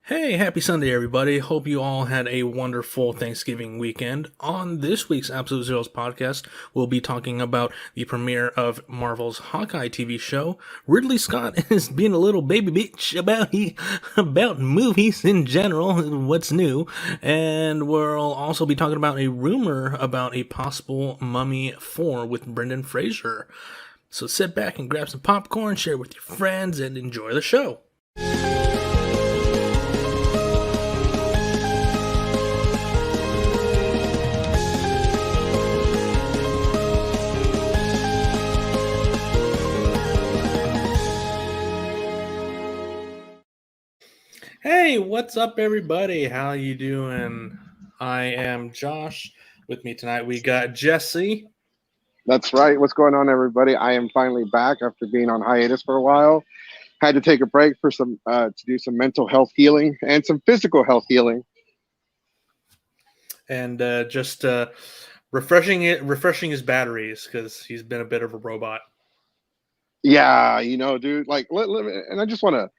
Hey, happy Sunday, everybody. Hope you all had a wonderful Thanksgiving weekend. On this week's Absolute Zeros podcast, we'll be talking about the premiere of Marvel's Hawkeye TV show. Ridley Scott is being a little baby bitch about movies in general, what's new. And we'll also be talking about a rumor about a possible Mummy 4 with Brendan Fraser. So sit back and grab some popcorn, share it with your friends, and enjoy the show. Hey, what's up, everybody? How you doing? I am Josh. With me tonight, we got Jesse. That's right. What's going on, everybody? I am finally back after being on hiatus for a while. Had to take a break for some to do some mental health healing and some physical health healing. And just refreshing his batteries because he's been a bit of a robot. Yeah, dude. Like, and I just want to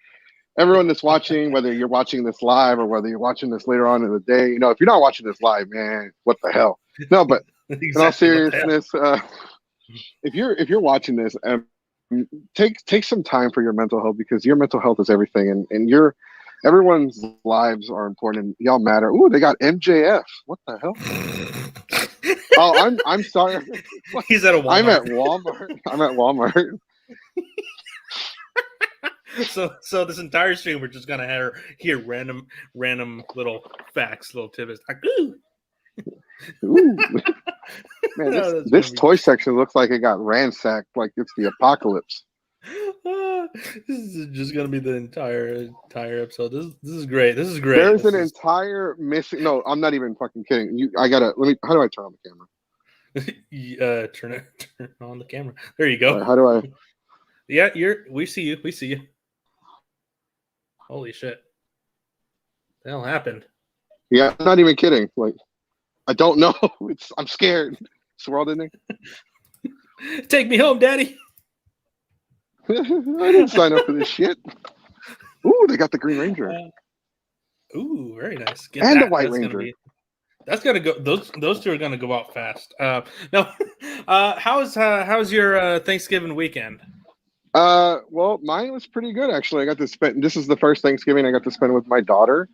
everyone that's watching, whether you're watching this live or whether you're watching this later on in the day, if you're not watching this live, man, what the hell? No, but exactly, in all seriousness, if you're watching this, take some time for your mental health, because your mental health is everything, and everyone's lives are important. Y'all matter. Ooh, they got MJF. What the hell? Oh, I'm sorry. He's at a Walmart. I'm at Walmart. So this entire stream, we're just gonna hear random little facts, little tidbits. Like, ooh. Ooh. Man, this toy section looks like it got ransacked, like it's the apocalypse. This is just gonna be the entire episode. This is great. This is great. There's entire missing. No, I'm not even fucking kidding. How do I turn on the camera? Turn on the camera. There you go. Right, how do I? Yeah, we see you. We see you. Holy shit. The hell happened? Yeah, I'm not even kidding. Like, I don't know. I'm scared. Swirled in there. Take me home, Daddy. I didn't sign up for this shit. Ooh, they got the Green Ranger. Ooh, very nice. The White Ranger. That's gonna go. Those two are gonna go out fast. Now, how's your Thanksgiving weekend? Well, mine was pretty good, actually. I got to spend. This is the first Thanksgiving I got to spend with my daughter.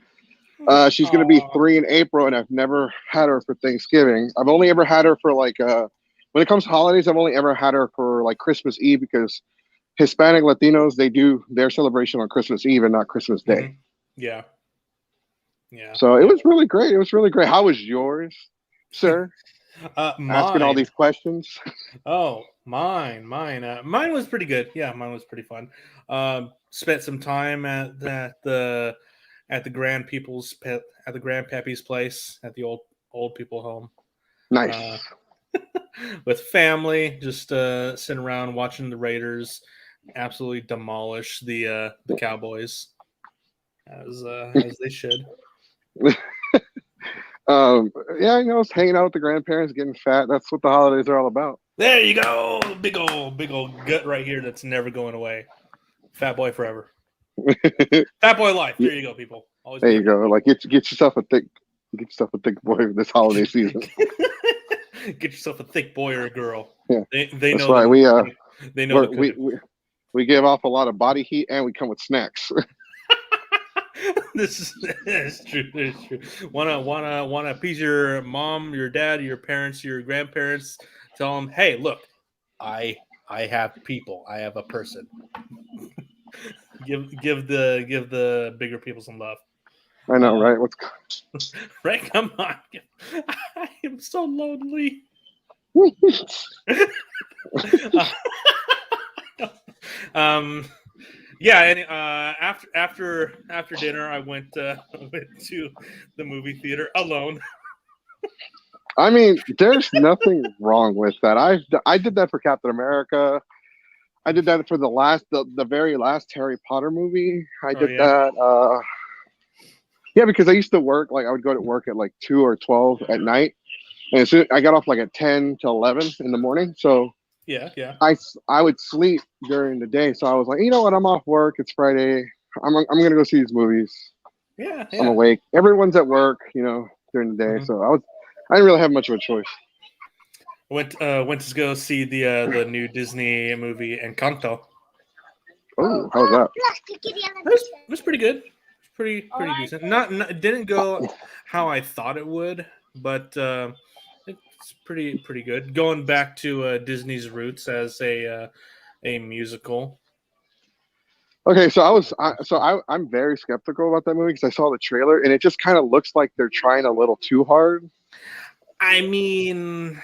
She's going to be 3 in April, and I've never had her for Thanksgiving. I've only ever had her for when it comes to holidays, I've only ever had her for like Christmas Eve, because Hispanic Latinos, they do their celebration on Christmas Eve and not Christmas Day. Mm-hmm. Yeah. Yeah. So it was really great. How was yours, sir? Asking all these questions. Oh, mine was pretty good. Yeah, mine was pretty fun. Spent some time at the grandpappy's place at the old people home. Nice. With family, just sitting around watching the Raiders absolutely demolish the Cowboys, as they should. Yeah, it's hanging out with the grandparents, getting fat. That's what the holidays are all about. There you go. Big old gut right here that's never going away. Fat boy forever. Fat boy life. There you go, people. Always there you go. Like get yourself a thick boy this holiday season. Get yourself a thick boy or a girl. Yeah, they that's know. Right. They know. We give off a lot of body heat, and we come with snacks. This is true. It's true. Wanna appease your mom, your dad, your parents, your grandparents. Tell them, hey, look, I have people. I have a person. give the bigger people some love. I know, right? Right? Come on. I am so lonely. Yeah, and after dinner, I went to the movie theater alone. I mean, there's nothing wrong with that. I did that for Captain America. I did that for the very last Harry Potter movie. I did that. Yeah, because I used to work, I would go to work at 2 or 12 at night. And so I got off at 10 to 11 in the morning. So yeah. I would sleep during the day. So I was like, you know what? I'm off work. It's Friday. I'm going to go see these movies. Yeah, I'm awake. Everyone's at work, during the day. So I didn't really have much of a choice. Went to go see the new Disney movie Encanto. Oh, how was that? It was pretty good. Pretty decent. Not didn't go how I thought it would, but it's pretty good. Going back to Disney's roots as a musical. Okay, so I'm very skeptical about that movie because I saw the trailer and it just kind of looks like they're trying a little too hard. I mean,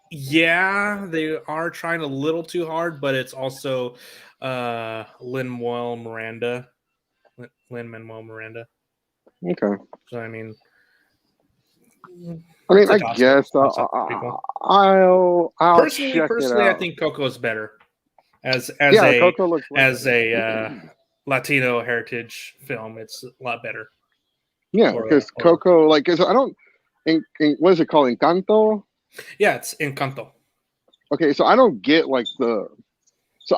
yeah, they are trying a little too hard, but it's also Lin-Manuel Miranda. Okay. So I mean, I guess I'll check it personally, I out. think Coco is better as Coco looks Latino heritage film. It's a lot better. Yeah, because Coco, cause I don't. What is it called? Encanto. Yeah, it's Encanto. Okay, so I don't get So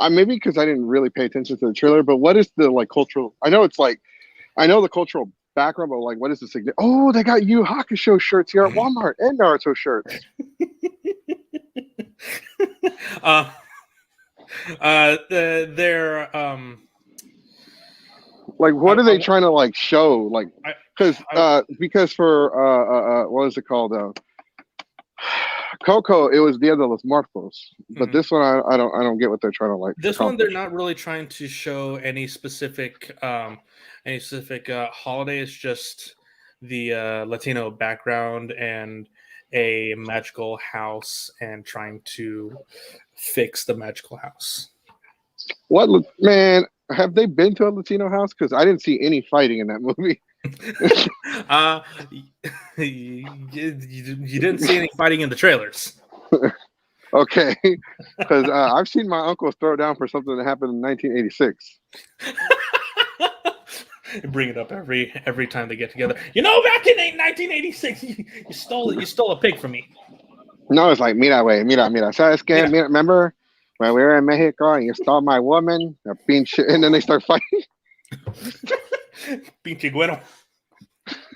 maybe because I didn't really pay attention to the trailer, but what is the cultural? I know the cultural background, but what is the significance? Oh, they got Yu Hakusho shirts here at Walmart and Naruto shirts. They're what are they trying to show? Because for what is it called? Coco, it was Dia de los Muertos, but this one I don't get what they're trying to This accomplish. one they're not really trying to show any specific holiday. It's just the Latino background and a magical house and trying to fix the magical house. What, man? Have they been to a Latino house? Because I didn't see any fighting in that movie. You didn't see any fighting in the trailers. Okay, because I've seen my uncle throw down for something that happened in 1986. Bring it up every time they get together. Back in 1986, you stole a pig from me. No, it's like, mira, ¿sabes qué? Mira, remember when we were in Mexico and you stole my woman? And then they start fighting. Pinche güero.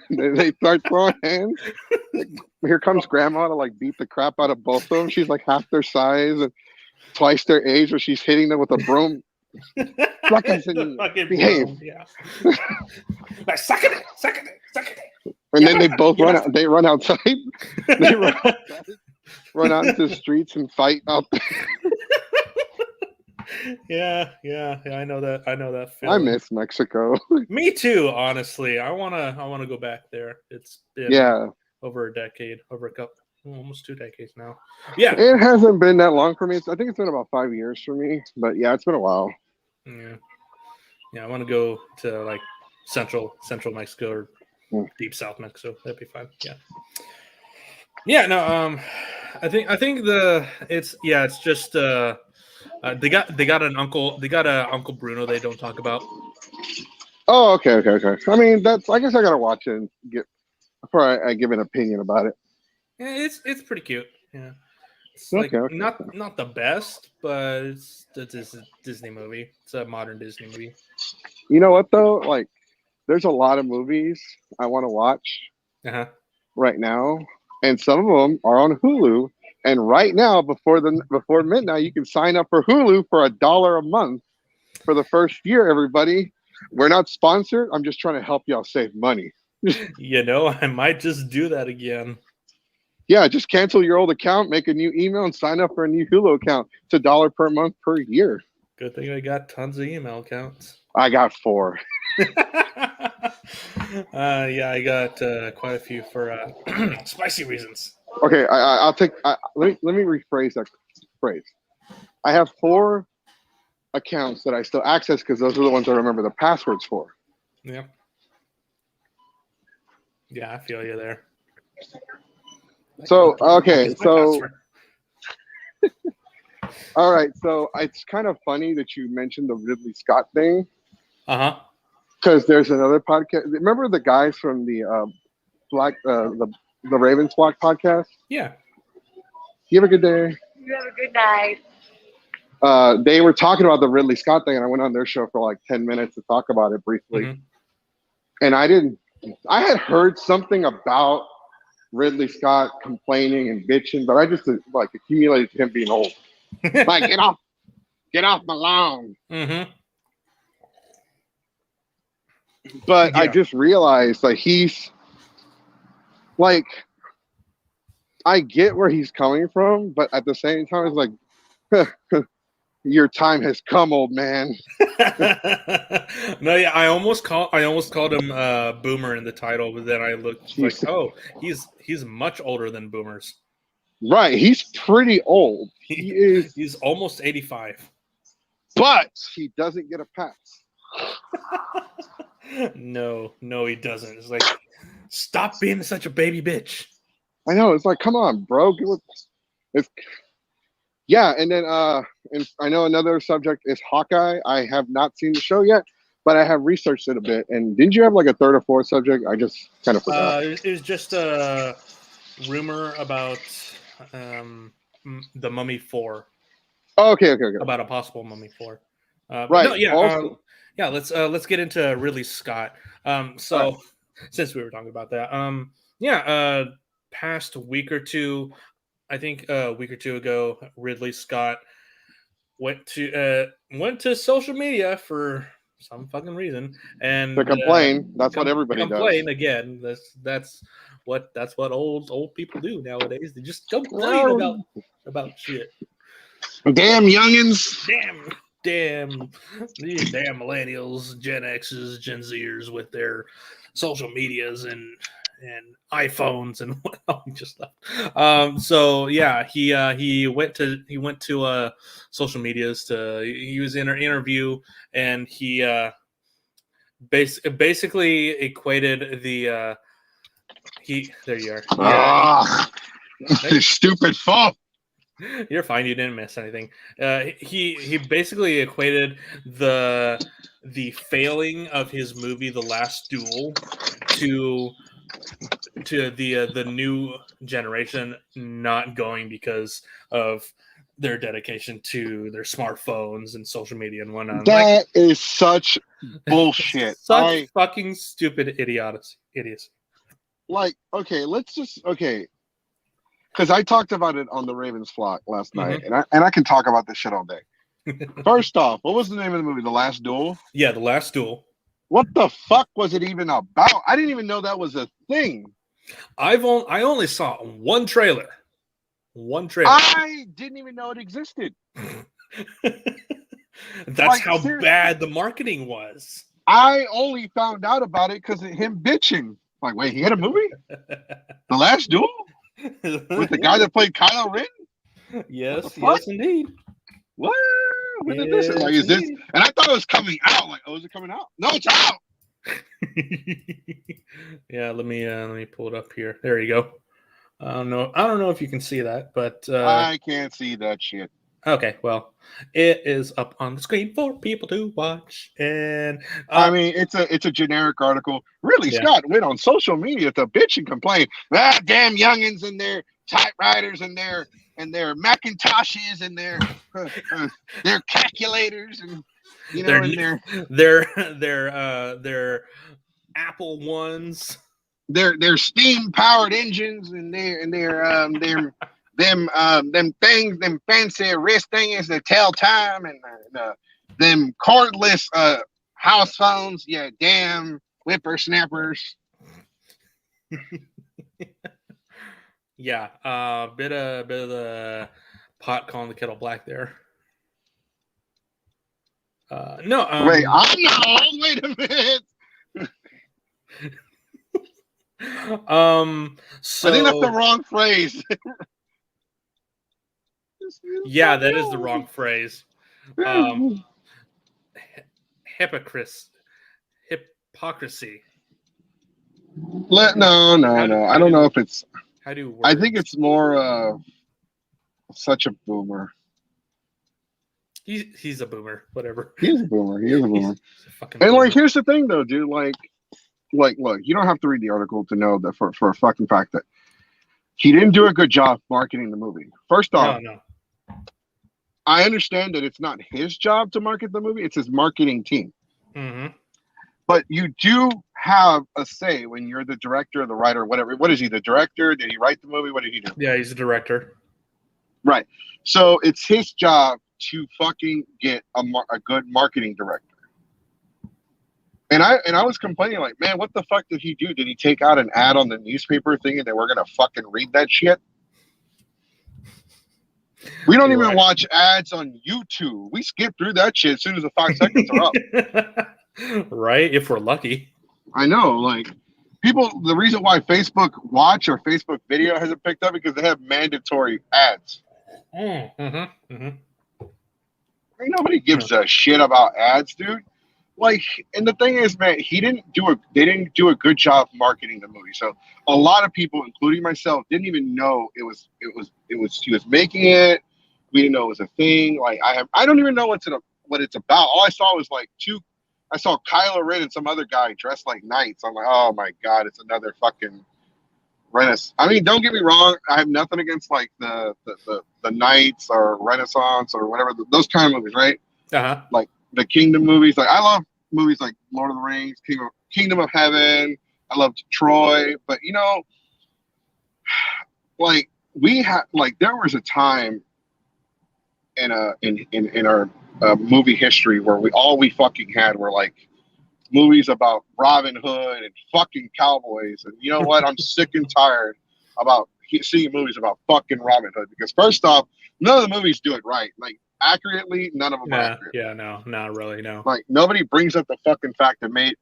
They start throwing hands. Here comes grandma to beat the crap out of both of them. She's half their size and twice their age, but she's hitting them with a broom. Behave. Yeah. Suck it. And then they both run out. They run outside. They run out into the streets and fight out there. Yeah, I know that feeling. I miss Mexico. Me too, honestly. I wanna go back there. It's been over a decade, almost 2 decades now. Yeah, it hasn't been that long for me. I think it's been about 5 years for me, but yeah, it's been a while. Yeah. I want to go to central Mexico or deep South Mexico. That'd be fun. Yeah. No. I think it's just they got an uncle. They got a Uncle Bruno they don't talk about. Oh, okay. I mean, I guess I gotta watch it and before I give an opinion about it. Yeah, it's pretty cute. Yeah, it's not the best, but it's a Disney movie. It's a modern Disney movie. You know what though? There's a lot of movies I want to watch right now, and some of them are on Hulu. And right now, before midnight, you can sign up for Hulu for $1 a month for the first year. Everybody, we're not sponsored. I'm just trying to help y'all save money. I might just do that again. Yeah, just cancel your old account, make a new email, and sign up for a new Hulu account. It's $1 per month per year. Good thing I got tons of email accounts. I got 4. I got quite a few for spicy reasons. Okay, I'll take. Let me rephrase that phrase. I have 4 accounts that I still access because those are the ones I remember the passwords for. Yeah. Yeah, I feel you there. So okay, so all right, so it's kind of funny that you mentioned the Ridley Scott thing. Because there's another podcast. Remember the guys from the the Ravens Flock podcast? Yeah. You have a good day. You have a good night. They were talking about the Ridley Scott thing, and I went on their show for 10 minutes to talk about it briefly. And I didn't I had heard something about Ridley Scott complaining and bitching, but I just like accumulated him being old. Like, get off my lawn. Mm-hmm. But Yeah. I just realized like he's like, I get where he's coming from, but at the same time, it's like, your time has come, old man. No, yeah, I almost called him Boomer in the title, but then I looked like, oh, he's much older than Boomers. Right, he's pretty old. He's almost 85. But he doesn't get a pass. No, he doesn't. It's like, stop being such a baby bitch. I know, it's like, come on, bro. Yeah, and then and I know another subject is Hawkeye. I have not seen the show yet, but I have researched it a bit. And didn't you have like a third or fourth subject? I just kind of forgot. It was just a rumor about the Mummy 4. Oh, okay. About a possible Mummy 4. Right. No, yeah. Let's get into Ridley Scott. So since we were talking about that, past week or two, I think a week or two ago, Ridley Scott went to social media for some fucking reason and to complain. That's what everybody complain does. Again. That's what old people do nowadays. They just complain about shit. Damn youngins. These damn millennials, Gen X's, Gen Zers with their social medias and iPhones and whatnot. Just so yeah, he went to social medias he was in an interview, and he basically equated the there you are. Stupid fuck. You're fine. You didn't miss anything. He basically equated the failing of his movie, The Last Duel, to the new generation not going because of their dedication to their smartphones and social media and whatnot. That is such bullshit. Such fucking stupid idiocy. Like, okay, because I talked about it on the Ravens flock last night, and I can talk about this shit all day. First off, what was the name of the movie? The Last Duel? Yeah, The Last Duel. What the fuck was it even about? I didn't even know that was a thing. I only saw one trailer. I didn't even know it existed. That's how bad the marketing was. I only found out about it because of him bitching. Like, wait, he had a movie? The Last Duel? With the guy that played Kylo Ren? Yes, indeed. What? When is this? Like, is this? And I thought it was coming out. Like, oh, is it coming out? No, it's out. Yeah, let me pull it up here. There you go. I don't know if you can see that, but I can't see that shit. Okay, well, it is up on the screen for people to watch, and I mean, it's a generic article. Really, Scott went on social media to bitch and complain. Damn youngins and their typewriters and their Macintoshes and their calculators and their Apple ones, their steam powered engines and them things, them fancy wrist things that tell time, and them cordless house phones. Yeah, damn whippersnappers. Yeah, bit of the pot calling the kettle black there. No, wait, I'm not old. Wait a minute. So I think that's the wrong phrase. Yeah, that is the wrong phrase. Hypocrisy. No. I don't know if it's. How do I think it's more such a boomer. He's a boomer. Whatever. He is a boomer. And like, here's the thing, though, dude. Like, look, you don't have to read the article to know that for a fucking fact that he didn't do a good job marketing the movie. First off, no. I understand that it's not his job to market the movie; it's his marketing team. Mm-hmm. But you do have a say when you're the director, the writer, whatever. What is he? The director? Did he write the movie? What did he do? Yeah, he's the director. Right. So it's his job to fucking get a good marketing director. And I was complaining like, man, what the fuck did he do? Did he take out an ad on the newspaper thinking that we're gonna fucking read that shit? We don't even watch ads on YouTube. We skip through that shit as soon as the 5 seconds are up. Right, if we're lucky. I know, like people. The reason why Facebook Watch or Facebook Video hasn't picked up because they have mandatory ads. Nobody gives a shit about ads, dude. Like, and the thing is, man, they didn't do a good job marketing the movie. So a lot of people, including myself, didn't even know he was making it. We didn't know it was a thing. Like I don't even know what it's about. All I saw was like I saw Kylo Ren and some other guy dressed like knights. I'm like, oh my God, it's another fucking Renaissance. I mean, don't get me wrong. I have nothing against like the knights or Renaissance or whatever, those kind of movies, right? Uh-huh. Like the Kingdom movies. Like I love movies like Lord of the Rings, Kingdom of Heaven. I loved Troy, but you know, like there was a time in our movie history where we fucking had were like movies about Robin Hood and fucking cowboys. And you know what? I'm sick and tired about seeing movies about fucking Robin Hood because first off, none of the movies do it right. Like accurately, none of them are accurate. Yeah, no, not really, no. Like nobody brings up the fucking fact that Maid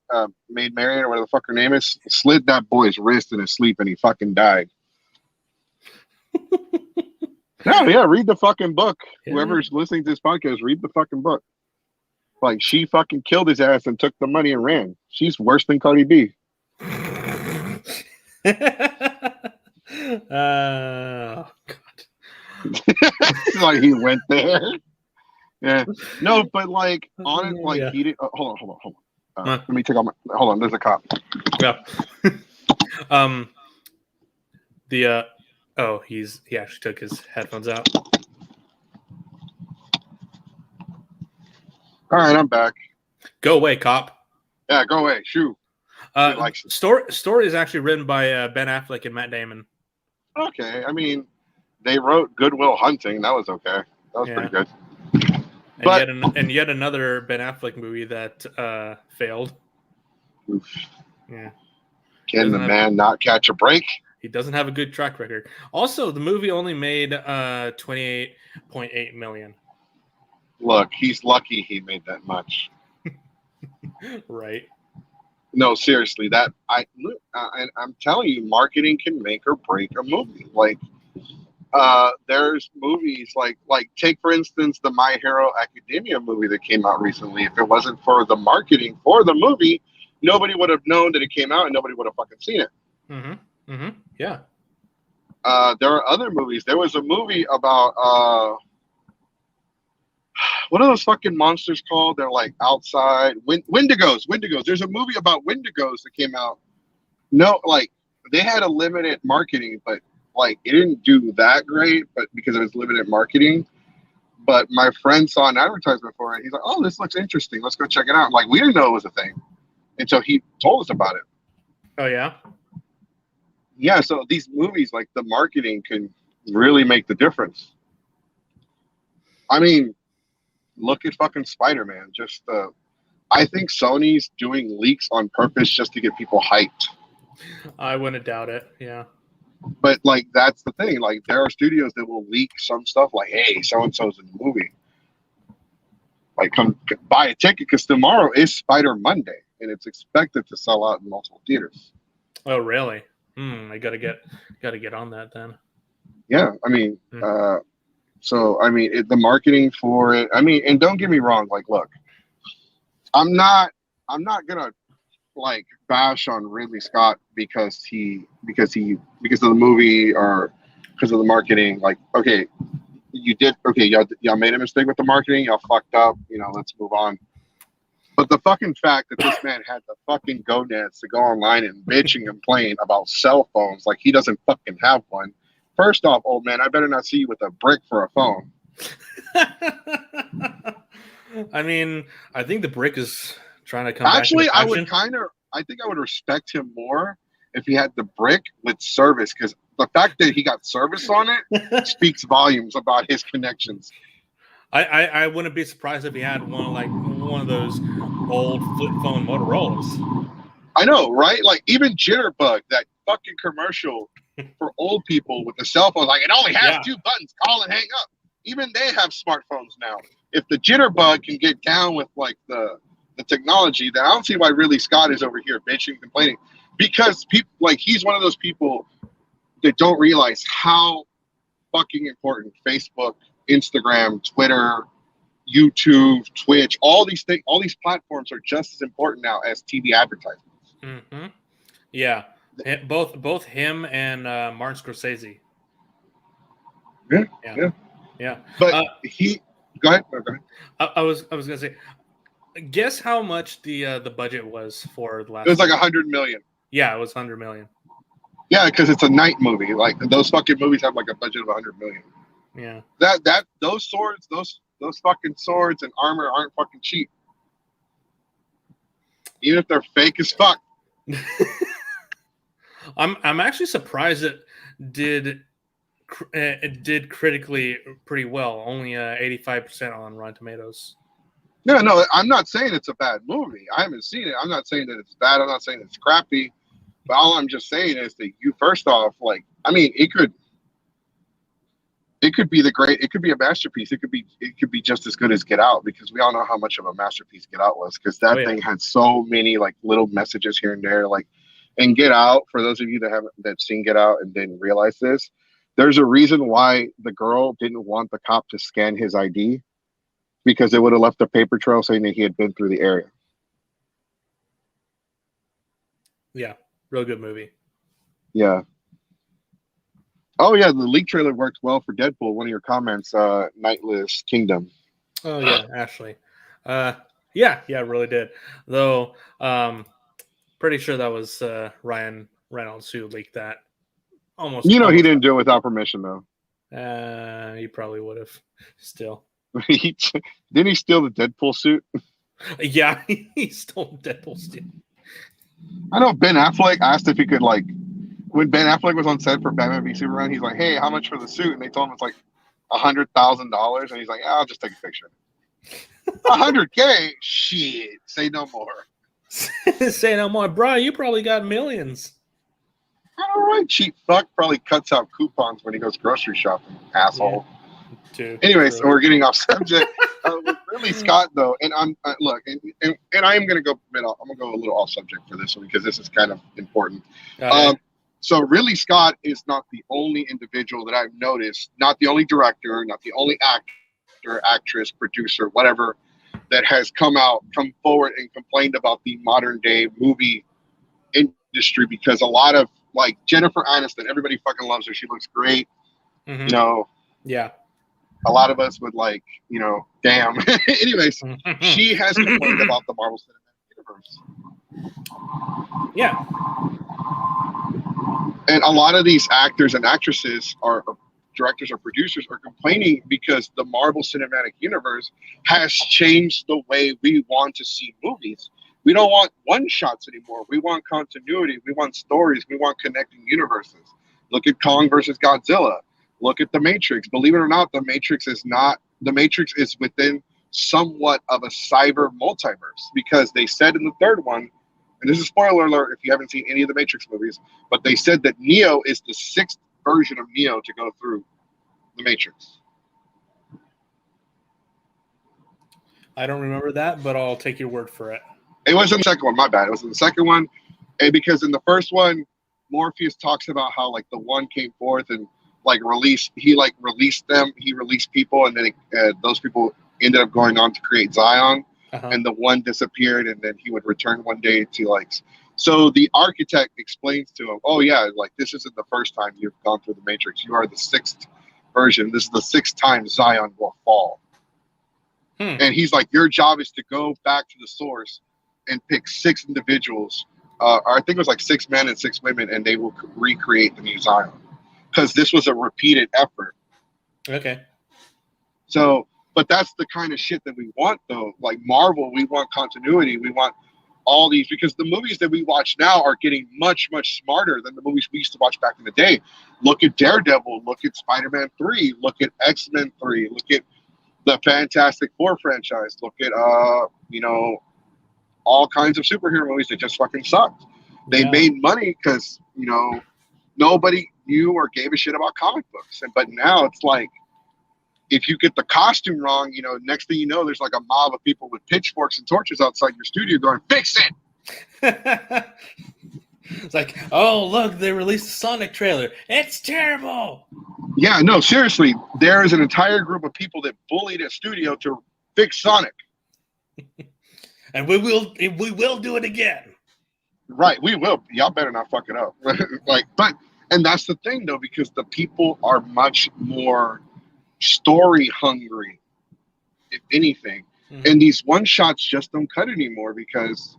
Marian or whatever the fuck her name is slid that boy's wrist in his sleep and he fucking died. Yeah, read the fucking book. Yeah. Whoever's listening to this podcast, read the fucking book. Like, she fucking killed his ass and took the money and ran. She's worse than Cardi B. Oh, God. Like, he went there. Yeah. No, but, like, on it, like, he did. Hold on. Let me take off my. Hold on, there's a cop. Yeah. He actually took his headphones out. All right, I'm back. Go away, cop. Yeah, go away. Shoo. Story is actually written by Ben Affleck and Matt Damon. Okay, I mean, they wrote Good Will Hunting. That was okay. That was pretty good. And yet another Ben Affleck movie that failed. Oof. Yeah. Can the man not catch a break? He doesn't have a good track record. Also, the movie only made $28.8 million. Look, he's lucky he made that much. Right. No, seriously, I'm telling you, marketing can make or break a movie. Like, there's movies like take for instance the My Hero Academia movie that came out recently. If it wasn't for the marketing for the movie, nobody would have known that it came out and nobody would have fucking seen it. Mm-hmm. Mm-hmm. Yeah. There are other movies. There was a movie about what are those fucking monsters called? They're like outside Wendigos. There's a movie about Wendigos that came out. No, like they had a limited marketing, but like it didn't do that great, but because it was limited marketing. But my friend saw an advertisement for it. He's like, "Oh, this looks interesting. Let's go check it out." Like we didn't know it was a thing until he told us about it. Oh yeah. Yeah, so these movies, like the marketing can really make the difference. I mean, look at fucking Spider-Man. I think Sony's doing leaks on purpose just to get people hyped. I wouldn't doubt it. Yeah. But like that's the thing. Like there are studios that will leak some stuff. Like, hey, so and so's in the movie. Like, come buy a ticket because tomorrow is Spider Monday, and it's expected to sell out in multiple theaters. Oh, really? I gotta get on that then. Yeah, I mean, so I mean, the marketing for it. I mean, and don't get me wrong. Like, look, I'm not gonna like bash on Ridley Scott because of the movie or because of the marketing. Like, okay, y'all made a mistake with the marketing. Y'all fucked up. You know, let's move on. But the fucking fact that this man had the fucking gonads to go online and bitch and complain about cell phones like he doesn't fucking have one. First off, old man, I better not see you with a brick for a phone. I mean, I think the brick is trying to come Actually, back into fashion. I think I would respect him more if he had the brick with service, because the fact that he got service on it speaks volumes about his connections. I wouldn't be surprised if he had one of those old flip phone Motorola's. I know, right? Like even Jitterbug, that fucking commercial for old people with the cell phone, like it only has 2 buttons, call and hang up. Even they have smartphones now. If the Jitterbug can get down with like the technology, then I don't see why Ridley Scott is over here bitching, complaining, because people like he's one of those people that don't realize how fucking important Facebook, Instagram, Twitter, YouTube, Twitch, all these things, all these platforms are just as important now as TV advertisements. Mm-hmm. Yeah, both him and Martin Scorsese. Yeah. But go ahead. I was gonna say, guess how much the budget was for the last. It was like $100 million. Yeah, it was $100 million. Yeah, because it's a night movie. Like those fucking movies have like a budget of $100 million. Yeah. Those swords, those fucking swords and armor aren't fucking cheap. Even if they're fake as fuck. I'm actually surprised it did critically pretty well. Only 85% on Rotten Tomatoes. No, I'm not saying it's a bad movie. I haven't seen it. I'm not saying that it's bad. I'm not saying it's crappy. But all I'm just saying is that you, first off, like, I mean, it could be it could be a masterpiece. It could be just as good as Get Out, because we all know how much of a masterpiece Get Out was, because that thing had so many like little messages here and there. Like, and Get Out, for those of you that's seen Get Out and didn't realize this, there's a reason why the girl didn't want the cop to scan his ID, because it would have left a paper trail saying that he had been through the area. Yeah, real good movie. Yeah. Oh yeah, the leak trailer worked well for Deadpool. One of your comments, Nightless Kingdom. Oh yeah, Ashley. Yeah, it really did. Though, pretty sure that was Ryan Reynolds who leaked that. Almost. He didn't do it without permission though. He probably would have. Still. Didn't he steal the Deadpool suit? Yeah, he stole Deadpool suit. I know Ben Affleck asked if he could, like, when Ben Affleck was on set for Batman v Superman, he's like, "Hey, how much for the suit?" And they told him it's like $100,000, and he's like, "I'll just take a picture." $100K, shit. Say no more. Say no more, bro. You probably got millions. All right, cheap fuck. Probably cuts out coupons when he goes grocery shopping, asshole. Yeah. Anyways, so we're getting off subject. With Ridley Scott, though, and I'm look, and I am gonna go. I'm gonna go a little off subject for this one, because this is kind of important. So Ridley Scott is not the only individual that I've noticed, not the only director, not the only actor, actress, producer, whatever, that has come forward and complained about the modern day movie industry, because a lot of, like, Jennifer Aniston, everybody fucking loves her. She looks great. Mm-hmm. Yeah. A lot of us would, like, damn. Anyways, she has complained about the Marvel Cinematic Universe. Yeah. And a lot of these actors and actresses or directors or producers are complaining because the Marvel Cinematic Universe has changed the way we want to see movies. We don't want one-shots anymore. We want continuity. We want stories. We want connecting universes. Look at Kong versus Godzilla. Look at The Matrix. Believe it or not, The Matrix is within somewhat of a cyber multiverse, because they said in the third one, and this is spoiler alert if you haven't seen any of the Matrix movies, but they said that Neo is the 6th version of Neo to go through the Matrix. I don't remember that, but I'll take your word for it. It was in the second one, my bad. It was in the second one, and because in the first one, Morpheus talks about how, like, the one came forth and released them. He released people, and then those people ended up going on to create Zion. And the one disappeared, and then he would return one day to, like. So the architect explains to him, "Oh yeah, like, this isn't the first time you've gone through the Matrix. You are the 6th version. This is the 6th time Zion will fall." And he's like, "Your job is to go back to the source and pick 6 individuals, or I think it was like 6 men and 6 women, and they will recreate the new Zion, because this was a repeated effort." Okay. So, but that's the kind of shit that we want, though. Like Marvel, we want continuity. We want all these, because the movies that we watch now are getting much, much smarter than the movies we used to watch back in the day. Look at Daredevil, look at Spider-Man 3, look at X-Men 3, look at the Fantastic Four franchise, look at, all kinds of superhero movies that just fucking sucked. They made money because, nobody knew or gave a shit about comic books. But now it's like, if you get the costume wrong, next thing you know, there's like a mob of people with pitchforks and torches outside your studio going, fix it! It's like, oh, look, they released a Sonic trailer. It's terrible! Yeah, no, seriously. There is an entire group of people that bullied a studio to fix Sonic. And we will do it again. Right, we will. Y'all better not fuck it up. And that's the thing, though, because the people are much more story hungry, if anything. Mm-hmm. And these one shots just don't cut anymore, because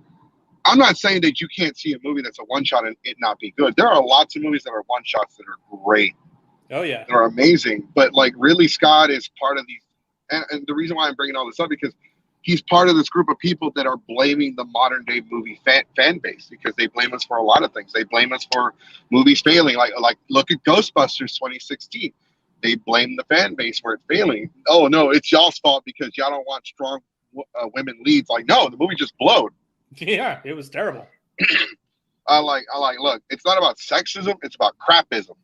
I'm not saying that you can't see a movie that's a one shot and it not be good. There are lots of movies that are one shots that are great. Oh yeah, they're amazing. But like Ridley Scott is part of these, and the reason why I'm bringing all this up, because he's part of this group of people that are blaming the modern day movie fan base, because they blame us for a lot of things. They blame us for movies failing. Like look at Ghostbusters 2016. They blame the fan base for it failing. Oh no, it's y'all's fault because y'all don't want strong women leads. Like, no, the movie just blowed. Yeah, it was terrible. I like. Look, it's not about sexism. It's about crapism.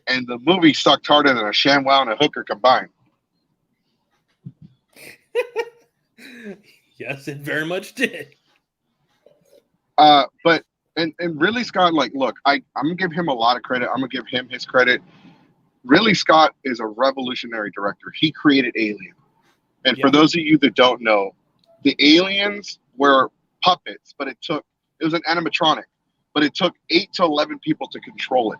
And the movie sucked harder than a ShamWow and a hooker combined. Yes, it very much did. But Ridley Scott, like, look, I'm gonna give him a lot of credit. I'm gonna give him his credit. Ridley Scott is a revolutionary director. He created Alien. And for those of you that don't know, the aliens were puppets, but it was an animatronic, but it took 8 to 11 people to control it.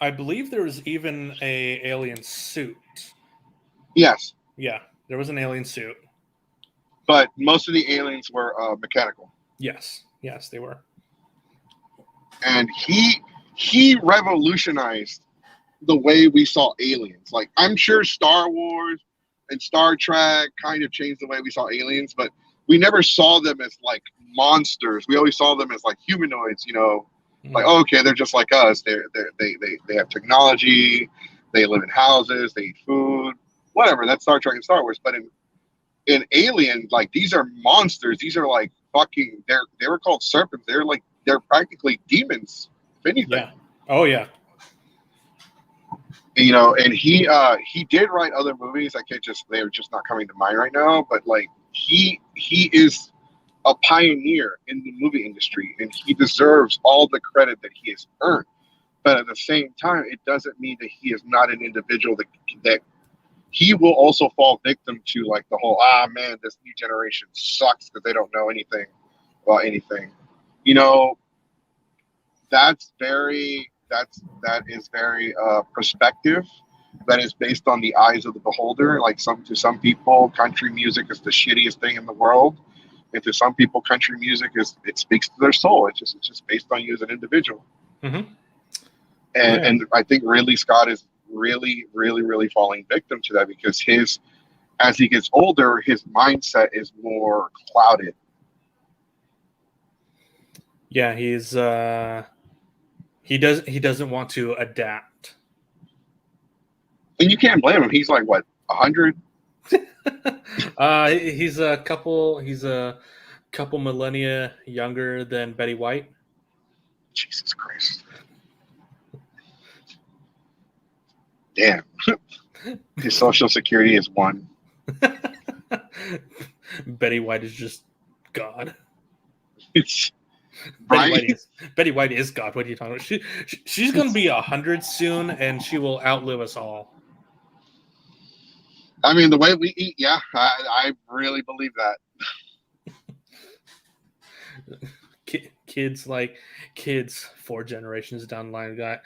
I believe there was even a alien suit. Yes. Yeah, there was an alien suit. But most of the aliens were mechanical. Yes, they were. And he revolutionized the way we saw aliens. Like, I'm sure Star Wars and Star Trek kind of changed the way we saw aliens, but we never saw them as like monsters. We always saw them as like humanoids, like, oh, okay, they're just like us. They have technology. They live in houses. They eat food. Whatever. That's Star Trek and Star Wars. But in Alien, like, these are monsters. These are like fucking. They were called serpents. They're practically demons, if anything. Yeah. Oh yeah. And he did write other movies. They're just not coming to mind right now. But like, he is a pioneer in the movie industry, and he deserves all the credit that he has earned. But at the same time, it doesn't mean that he is not an individual that he will also fall victim to, like, the whole, man, this new generation sucks because they don't know anything about anything. That is very perspective. That is based on the eyes of the beholder. Like, to some people, country music is the shittiest thing in the world. And to some people, country music it speaks to their soul. It's just based on you as an individual. Mm-hmm. And I think Ridley Scott is really, really, really falling victim to that, because as he gets older, his mindset is more clouded. Yeah, he doesn't want to adapt. And you can't blame him. He's like, what, 100? He's a couple millennia younger than Betty White. Jesus Christ. Damn. His social security is 1. Betty White is just God. It's Betty White is God. What are you talking about? She's going to be 100 soon, and she will outlive us all. I mean, the way we eat, yeah, I really believe that. Kids 4 generations down the line got,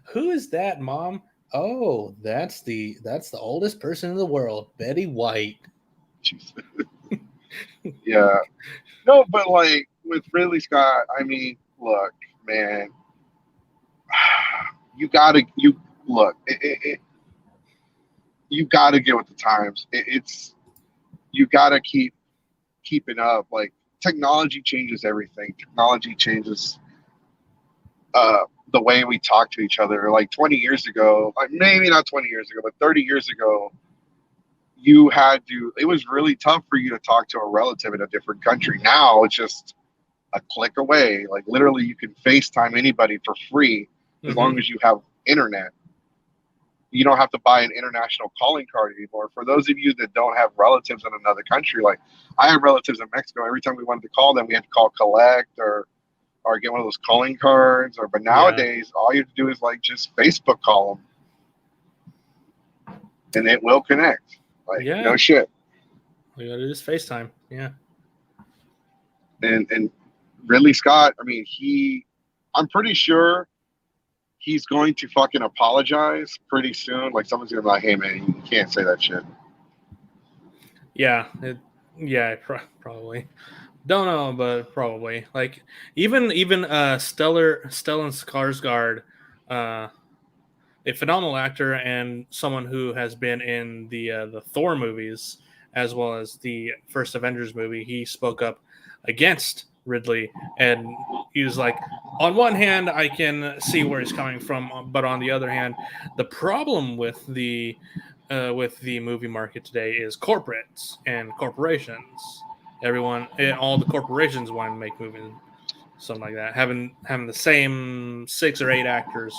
who is that, Mom? Oh, that's the oldest person in the world, Betty White. Yeah. No, but like with Ridley Scott, I mean, look, man, you gotta get with the times. It's you gotta keep keeping up. Like technology changes everything. Technology changes the way we talk to each other. Like 20 years ago, like maybe not 20 years ago, but 30 years ago, it was really tough for you to talk to a relative in a different country. Now it's just a click away. Like literally you can FaceTime anybody for free as long as you have internet. You don't have to buy an international calling card anymore. For those of you that don't have relatives in another country, like I have relatives in Mexico. Every time we wanted to call them, we had to call collect or get one of those calling cards. But nowadays, all you have to do is like just Facebook call them, and it will connect. Like no shit. All you gotta do is FaceTime. Yeah. And Ridley Scott, I mean, I'm pretty sure he's going to fucking apologize pretty soon. Like someone's gonna be like, "Hey man, you can't say that shit." Yeah, probably. Don't know, but probably. Like even Stellan Skarsgård, a phenomenal actor and someone who has been in the Thor movies as well as the first Avengers movie. He spoke up against Ridley, and he was like, on one hand, I can see where he's coming from, but on the other hand, the problem with the movie market today is corporates and corporations. All the corporations want to make movies, something like that, having the same 6 or 8 actors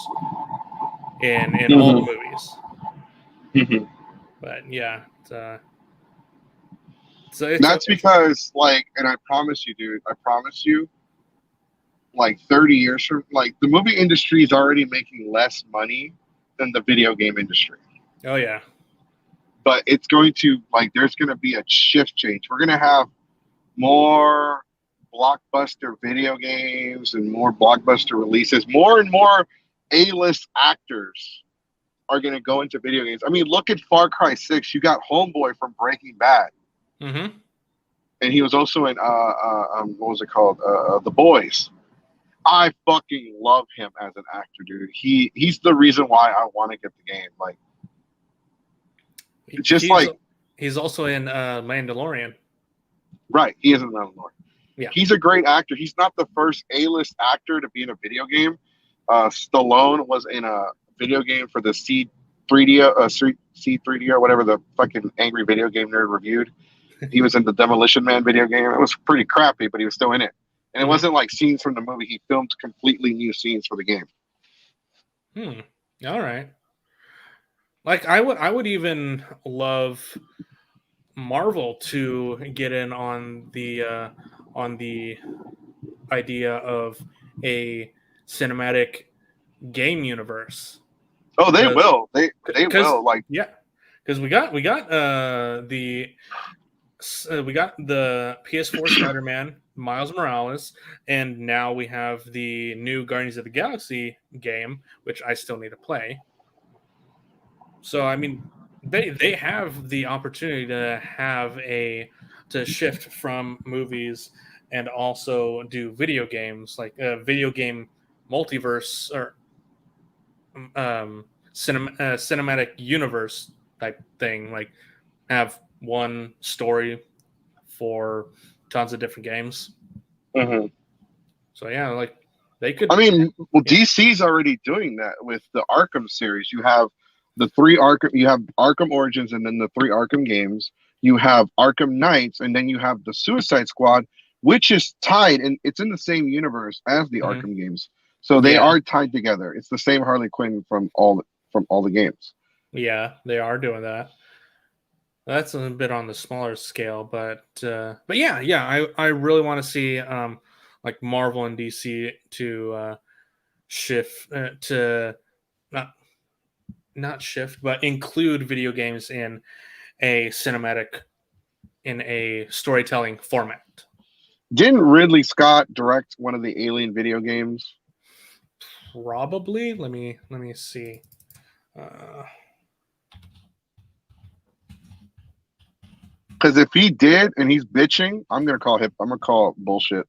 in all the movies. But yeah, that's because, like, and I promise you, dude, like 30 years from, like, the movie industry is already making less money than the video game industry. Oh yeah. But it's going to, like, there's going to be a shift change. We're going to have more blockbuster video games and more blockbuster releases. More and more A-list actors are going to go into video games. I mean, look at Far Cry 6. You got Homeboy from Breaking Bad. Mm-hmm. And he was also in, what was it called? The Boys. I fucking love him as an actor, dude. He's the reason why I want to get the game. Like, he's also in Mandalorian. Right, he is in Mandalorian. Yeah, he's a great actor. He's not the first A-list actor to be in a video game. Stallone was in a video game for the C3D or whatever the fucking angry video game nerd reviewed. He was in the Demolition Man video game. It was pretty crappy, but he was still in it. And it wasn't like scenes from the movie. He filmed completely new scenes for the game. All right. Like I would even love Marvel to get in on the idea of a cinematic game universe. Oh, they will. They will. Like, yeah, because we got the PS4 Spider-Man, Miles Morales, and now we have the new Guardians of the Galaxy game, which I still need to play. So I mean, they have the opportunity to shift from movies and also do video games, like a video game multiverse or cinematic universe type thing. Like have one story for tons of different games. Mm-hmm. So yeah, like they could. I mean, well, DC's already doing that with the Arkham series. You have the 3 Arkham. You have Arkham Origins, and then the 3 Arkham games. You have Arkham Knights, and then you have the Suicide Squad, which is tied, and it's in the same universe as the Arkham games. So they are tied together. It's the same Harley Quinn from all the games. Yeah, they are doing that. That's a bit on the smaller scale, but yeah, I really want to see like Marvel and DC to shift to not shift, but include video games in a storytelling format. Didn't Ridley Scott direct one of the Alien video games? Probably. Let me see. Because if he did and he's bitching, I'm gonna call bullshit.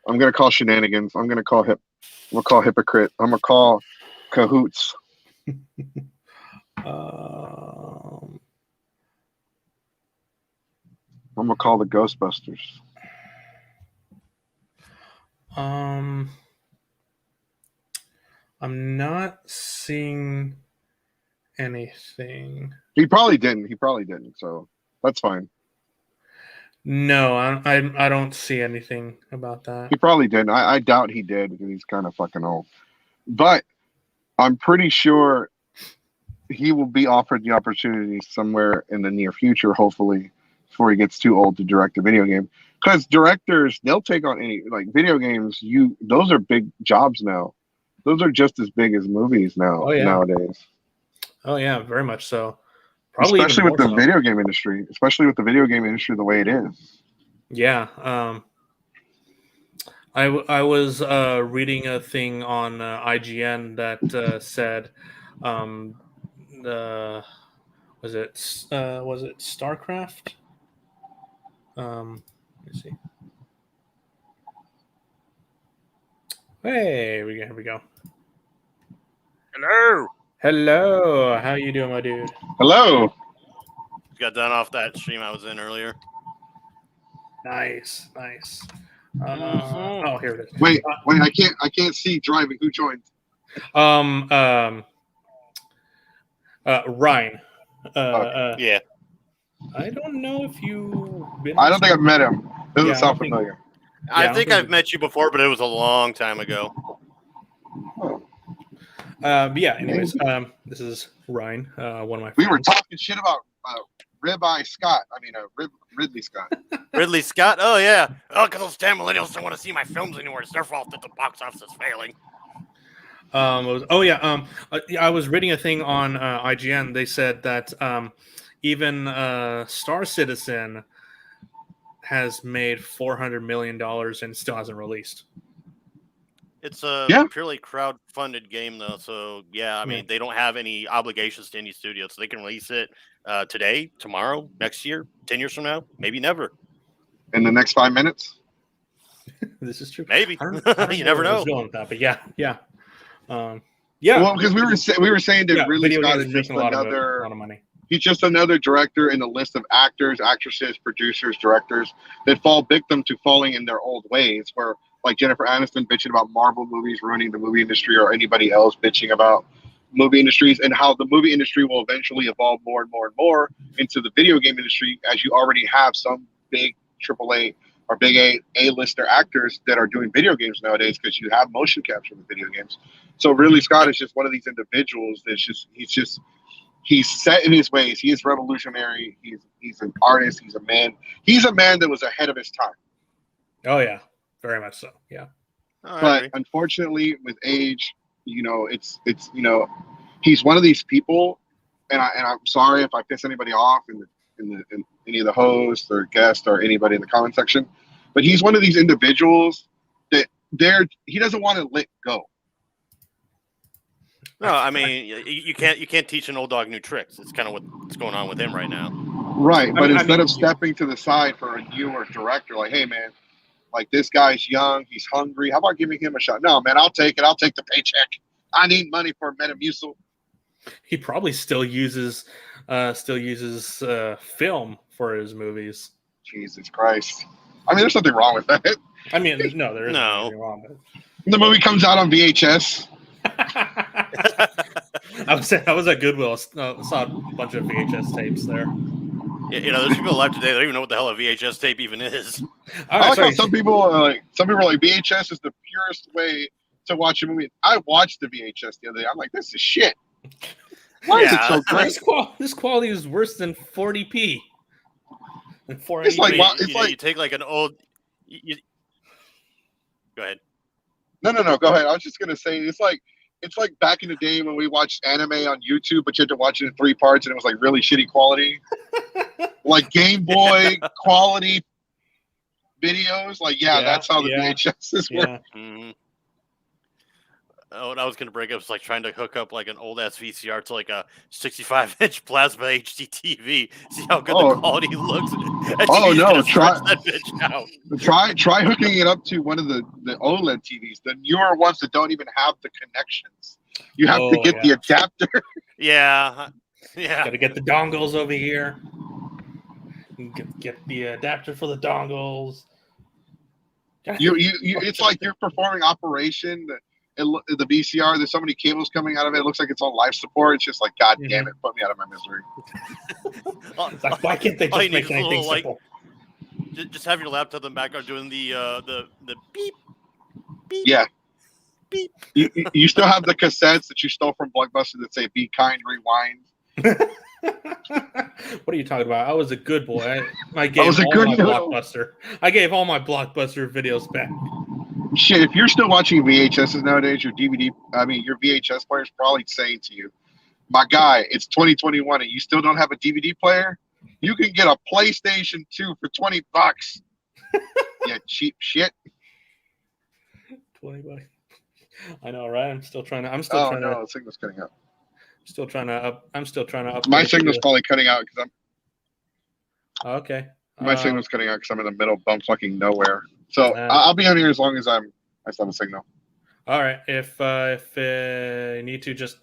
I'm gonna call shenanigans. I'm gonna call hypocrite. I'm gonna call cahoots. I'm gonna call the Ghostbusters. I'm not seeing anything. He probably didn't. So that's fine. No, I don't see anything about that. He probably didn't. I doubt he did because he's kind of fucking old. But I'm pretty sure he will be offered the opportunity somewhere in the near future, hopefully, before he gets too old to direct a video game. Because directors, they'll take on any video games. Those are big jobs now. Those are just as big as movies nowadays. Oh yeah, very much so. Probably especially with the video game industry. Especially with the video game industry the way it is. Yeah. I was reading a thing on IGN that said, was it StarCraft? Let me see. Hey, here we go. Hello. How you doing, my dude? Hello. Got done off that stream I was in earlier. Nice. Oh, here it is. Wait, I can't see driving. Who joined? Ryan. Yeah. I don't know if I don't think I've met him. Doesn't sound familiar. I think I've met you before, but it was a long time ago. Oh. Anyways, this is Ryan, one of my friends. We were talking shit about Ridley Scott. Ridley Scott? Oh, yeah. Oh, because those damn millennials don't want to see my films anymore. It's their fault that the box office is failing. I was reading a thing on IGN. They said that even Star Citizen has made $400 million and still hasn't released. It's a purely crowd-funded game, though. So, I mean, they don't have any obligations to any studio. So they can release it today, tomorrow, next year, 10 years from now, maybe never. In the next 5 minutes? This is true. Maybe. You never know. But yeah. Well, because we were saying that Ridley Scott is just another... a lot of money. He's just another director in the list of actors, actresses, producers, directors that fall victim to falling in their old ways, where like Jennifer Aniston bitching about Marvel movies ruining the movie industry, or anybody else bitching about movie industries, and how the movie industry will eventually evolve more and more and more into the video game industry, as you already have some big AAA or big A-lister actors that are doing video games nowadays, because you have motion capture with video games. So Ridley Scott is just one of these individuals that's he's set in his ways. He is revolutionary. He's an artist. He's a man. He's a man that was ahead of his time. Oh yeah, very much so. Yeah. But unfortunately, with age, it's he's one of these people, and I'm sorry if I piss anybody off in any of the hosts or guests or anybody in the comment section, but he's one of these individuals that he doesn't want to let go. No, I mean, you can't teach an old dog new tricks. It's kind of what's going on with him right now. Right, but instead of stepping to the side for a newer director, like, hey man, like this guy's young, he's hungry. How about giving him a shot? No, man, I'll take it. I'll take the paycheck. I need money for Metamucil. He probably still uses film for his movies. Jesus Christ! I mean, there's nothing wrong with that. I mean, no, there isn't anything wrong with it. The movie comes out on VHS. I was at Goodwill. Saw a bunch of VHS tapes there. Yeah, there's people alive today that don't even know what the hell a VHS tape even is. I like how some people are like VHS is the purest way to watch a movie. I watched the VHS the other day. I'm like, this is shit. Why is it so great? This quality is worse than 40p. And 480p. It's like you take like an old. Go ahead. No. Go ahead. I was just gonna say it's like back in the day when we watched anime on YouTube, but you had to watch it in 3 parts, and it was like really shitty quality, like Game Boy quality videos. Like, that's how the VHSs work. Mm-hmm. What I was going to bring up is like trying to hook up like an old ass VCR to like a 65-inch plasma HD TV. See how good the quality looks. Try that bitch out. Try hooking it up to one of the OLED TVs, the newer ones that don't even have the connections. You have to get the adapter. Yeah. Got to get the dongles over here. Get the adapter for the dongles. You it's like you're performing operation. The VCR, there's so many cables coming out of it. It looks like it's on life support. It's just like, God damn it, put me out of my misery. It's like, why can't they just make anything simple? Just have your laptop in the background doing the beep, beep. Yeah. Beep. You still have the cassettes that you stole from Blockbuster that say "Be kind, rewind." What are you talking about? I was a good boy. I gave Blockbuster. I gave all my Blockbuster videos back. Shit, if you're still watching VHSs nowadays, your VHS player is probably saying to you, "My guy, it's 2021 and you still don't have a DVD player? You can get a PlayStation 2 for $20." Yeah, cheap shit. $20. I know, right? I'm still trying to. The signal's cutting out. I'm still trying to up. My signal's probably cutting out because I'm. Okay. My signal's cutting out because I'm in the middle of bum-fucking nowhere. So I'll be on here as long as I still have a signal. All right. If you need to, just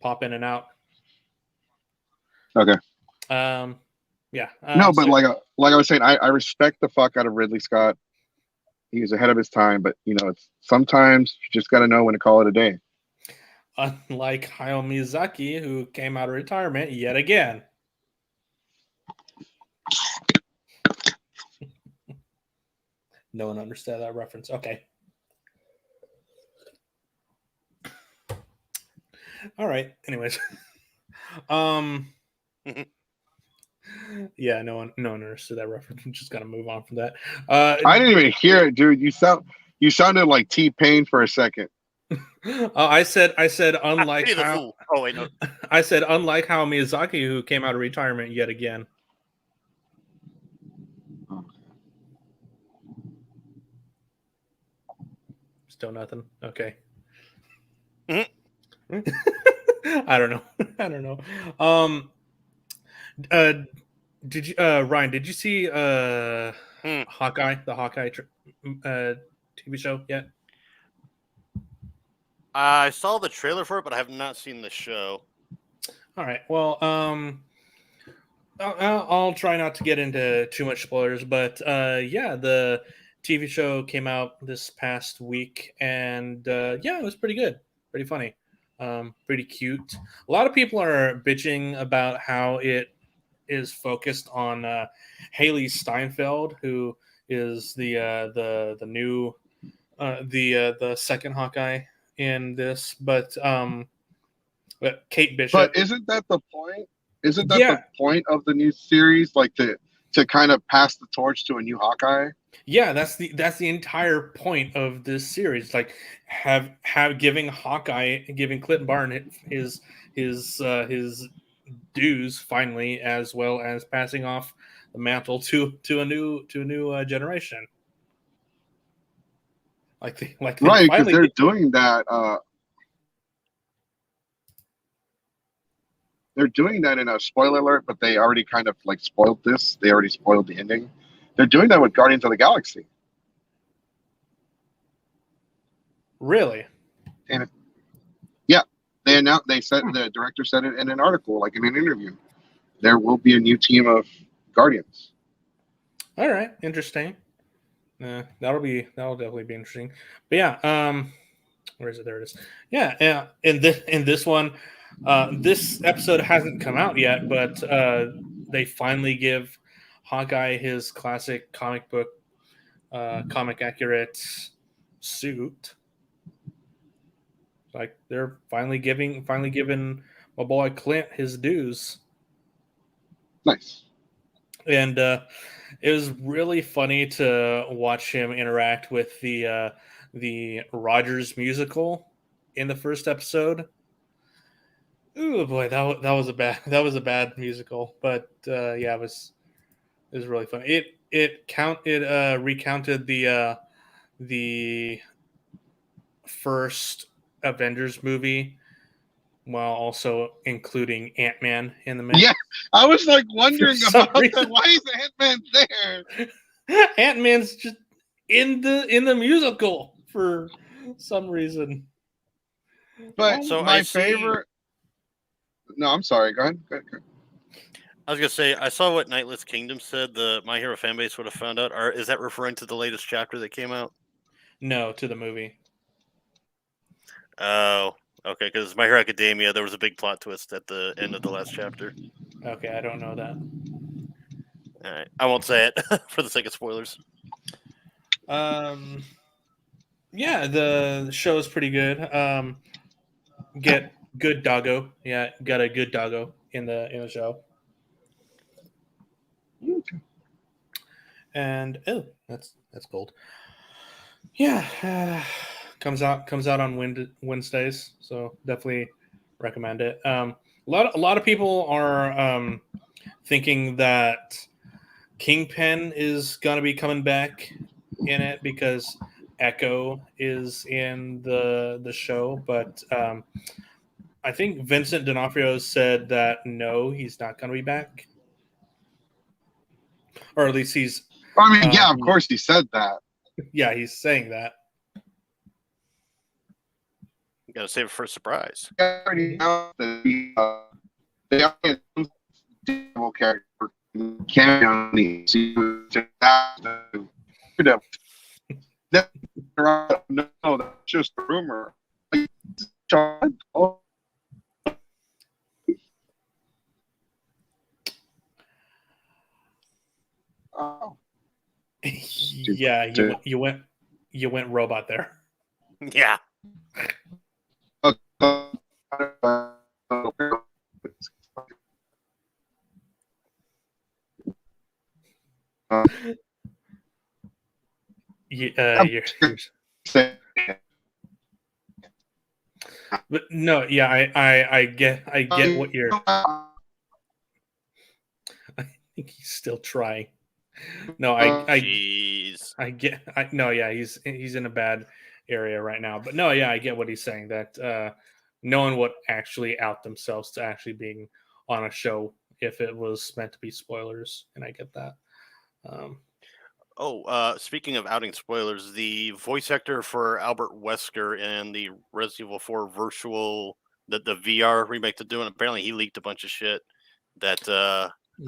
pop in and out. Okay. Yeah. But like I was saying, I respect the fuck out of Ridley Scott. He was ahead of his time, but it's sometimes you just got to know when to call it a day. Unlike Hayao Miyazaki, who came out of retirement yet again. No one understood that reference. Okay. All right. Anyways. Yeah, no one understood that reference. I'm just gonna move on from that. I didn't even hear it, dude. You sounded like T-Pain for a second. I said unlike how. Oh wait, no. I said unlike Hayao Miyazaki, who came out of retirement yet again. Still nothing. Okay. I don't know. Did you Ryan, did you see Hawkeye, the Hawkeye TV show yet? I saw the trailer for it, but I have not seen the show. All right. Well, I'll try not to get into too much spoilers, but yeah, the TV show came out this past week, and yeah, it was pretty good, pretty funny, pretty cute. A lot of people are bitching about how it is focused on Haley Steinfeld, who is the new the second Hawkeye in this, but Kate Bishop. But isn't that the point? Isn't that the point of the new series, like to kind of pass the torch to a new Hawkeye? Yeah, that's the entire point of this series. Like have giving Clinton Barton his dues finally, as well as passing off the mantle to a new generation. Right, because they're doing that. They're doing that in a spoiler alert, but they already kind of like spoiled this. They already spoiled the ending. They're doing that with Guardians of the Galaxy. Really? And yeah, they announced. They said the director said it in an article, like in an interview. There will be a new team of Guardians. All right, interesting. That'll definitely be interesting. But yeah, where is it? There it is. Yeah. In this one, this episode hasn't come out yet, but they finally give Hawkeye his classic comic book, comic accurate suit. Like they're finally giving my boy Clint his dues. Nice. And it was really funny to watch him interact with the Rogers musical in the first episode. Ooh boy, that was a bad musical, but yeah, it was really funny. It recounted the first Avengers movie, while also including Ant-Man in the mix. Yeah, I was like wondering about that. Why is Ant-Man there? Ant-Man's just in the musical for some reason. But so my favorite. No, I'm sorry. Go ahead. I was gonna say I saw what Nightless Kingdom said. The My Hero fan base would have found out. Or is that referring to the latest chapter that came out? No, to the movie. Oh, okay. Because My Hero Academia, there was a big plot twist at the end of the last chapter. Okay, I don't know that. All right, I won't say it for the sake of spoilers. Yeah, the show is pretty good. Get good doggo. Yeah, got a good doggo in the show. And that's cold. Yeah, comes out on Wednesdays, so definitely recommend it. A lot of people are thinking that Kingpin is gonna be coming back in it because Echo is in the show, but I think Vincent D'Onofrio said that no, he's not gonna be back, or at least he's. I mean, yeah, of course he said that. Yeah, he's saying that. You gotta save it for a surprise. I already know that they already devil character cameo on the no, that's just a rumor. Oh. Yeah, you went robot there. Yeah. You're but no, yeah, I get what you're. I think he's still trying. No, yeah, he's in a bad area right now. But no, yeah, I get what he's saying, that no one would actually out themselves to actually being on a show if it was meant to be spoilers, and I get that. Speaking of outing spoilers, the voice actor for Albert Wesker in the Resident Evil 4 virtual, the VR remake they're doing, apparently he leaked a bunch of shit that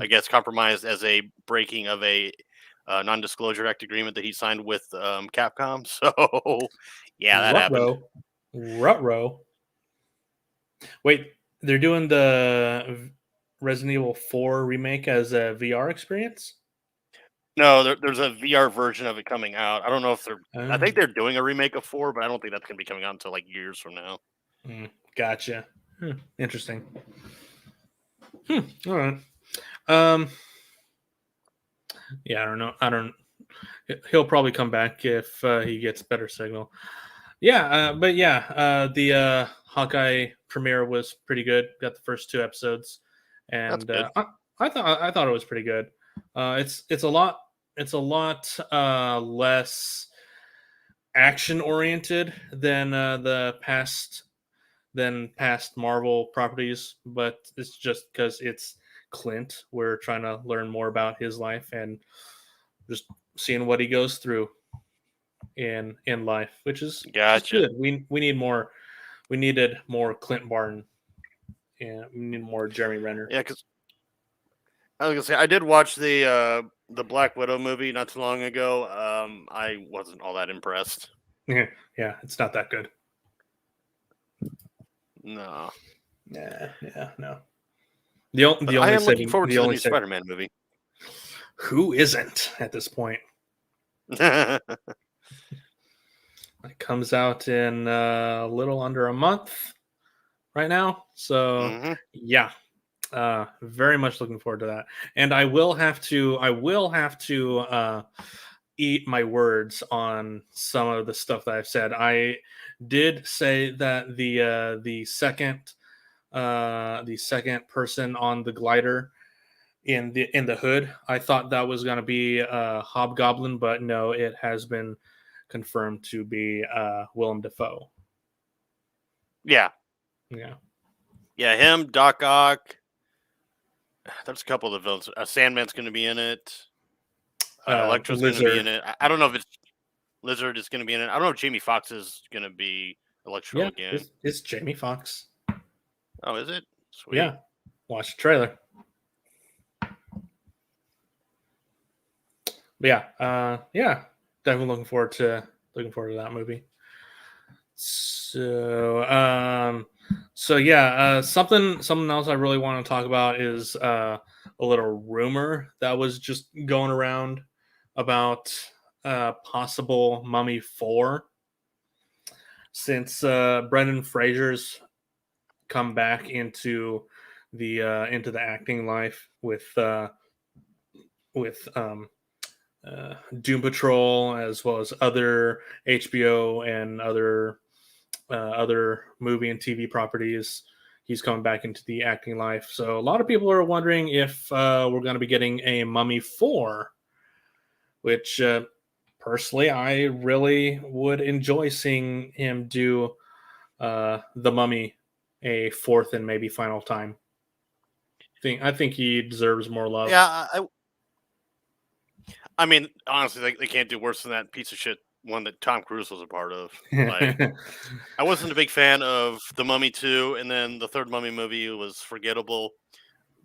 I guess compromised as a breaking of a non-disclosure act agreement that he signed with Capcom. So, yeah, that happened. Rutro. Wait, they're doing the Resident Evil 4 remake as a VR experience? No, there's a VR version of it coming out. I don't know if they're. I think they're doing a remake of 4, but I don't think that's going to be coming out until like years from now. Gotcha. Interesting. All right. Yeah, I don't know. He'll probably come back if he gets better signal. Yeah, but yeah, the Hawkeye premiere was pretty good. Got the first 2 episodes, and I thought it was pretty good. It's a lot less action oriented than past Marvel properties, but it's just because it's Clint. We're trying to learn more about his life and just seeing what he goes through in life, which is good. We need more. We needed more Clint Barton. Yeah, we need more Jeremy Renner. Yeah, because I was gonna say I did watch the Black Widow movie not too long ago. I wasn't all that impressed. Yeah, it's not that good. No. Yeah, no. I am looking forward to the new Spider-Man movie. Who isn't at this point? It comes out in a little under a month right now. So yeah, very much looking forward to that. And I will have to eat my words on some of the stuff that I've said. I did say that the second person on the glider in the hood, I thought that was going to be Hobgoblin, but no, it has been confirmed to be Willem Dafoe. Yeah, him, Doc Ock. There's a couple of the villains. Sandman's going to be in it. Electro's going to be in it. I don't know if it's Lizard is going to be in it. I don't know if Jamie Foxx is going to be Electro again. It's Jamie Foxx. Oh, is it? Sweet. Yeah. Watch the trailer. yeah, definitely looking forward to that movie. So, something else I really want to talk about is a little rumor that was just going around about possible Mummy 4, since Brendan Fraser's come back into the acting life with Doom Patrol, as well as other HBO and other movie and TV properties. He's coming back into the acting life. So a lot of people are wondering if we're going to be getting a Mummy 4, which personally I really would enjoy seeing him do the Mummy a fourth and maybe final time. I think he deserves more love. Yeah, I mean, honestly, they can't do worse than that piece of shit one that Tom Cruise was a part of. Like, I wasn't a big fan of The Mummy 2, and then the third Mummy movie was forgettable.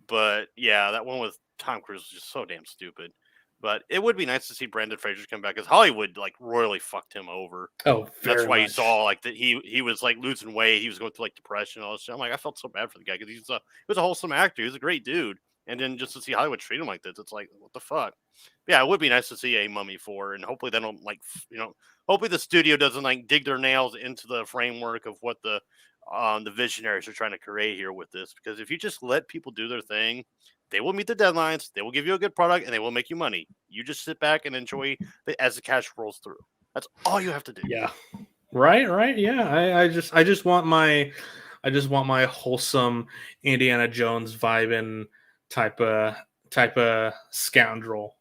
But yeah, that one with Tom Cruise was just so damn stupid. But it would be nice to see Brendan Fraser come back, because Hollywood like royally fucked him over. Oh, that's why much. you saw like that he was like losing weight. He was going through like depression and all this shit. I'm like, I felt so bad for the guy, because he was a wholesome actor. He was a great dude. And then just to see Hollywood treat him like this, it's like, what the fuck? Yeah, it would be nice to see a Mummy 4, and hopefully they don't hopefully the studio doesn't like dig their nails into the framework of what the visionaries are trying to create here with this. Because if you just let people do their thing, they will meet the deadlines, they will give you a good product, and they will make you money. You just sit back and enjoy it as the cash rolls through. That's all you have to do. Yeah. Right. Yeah. I just want my wholesome Indiana Jones vibing type of scoundrel.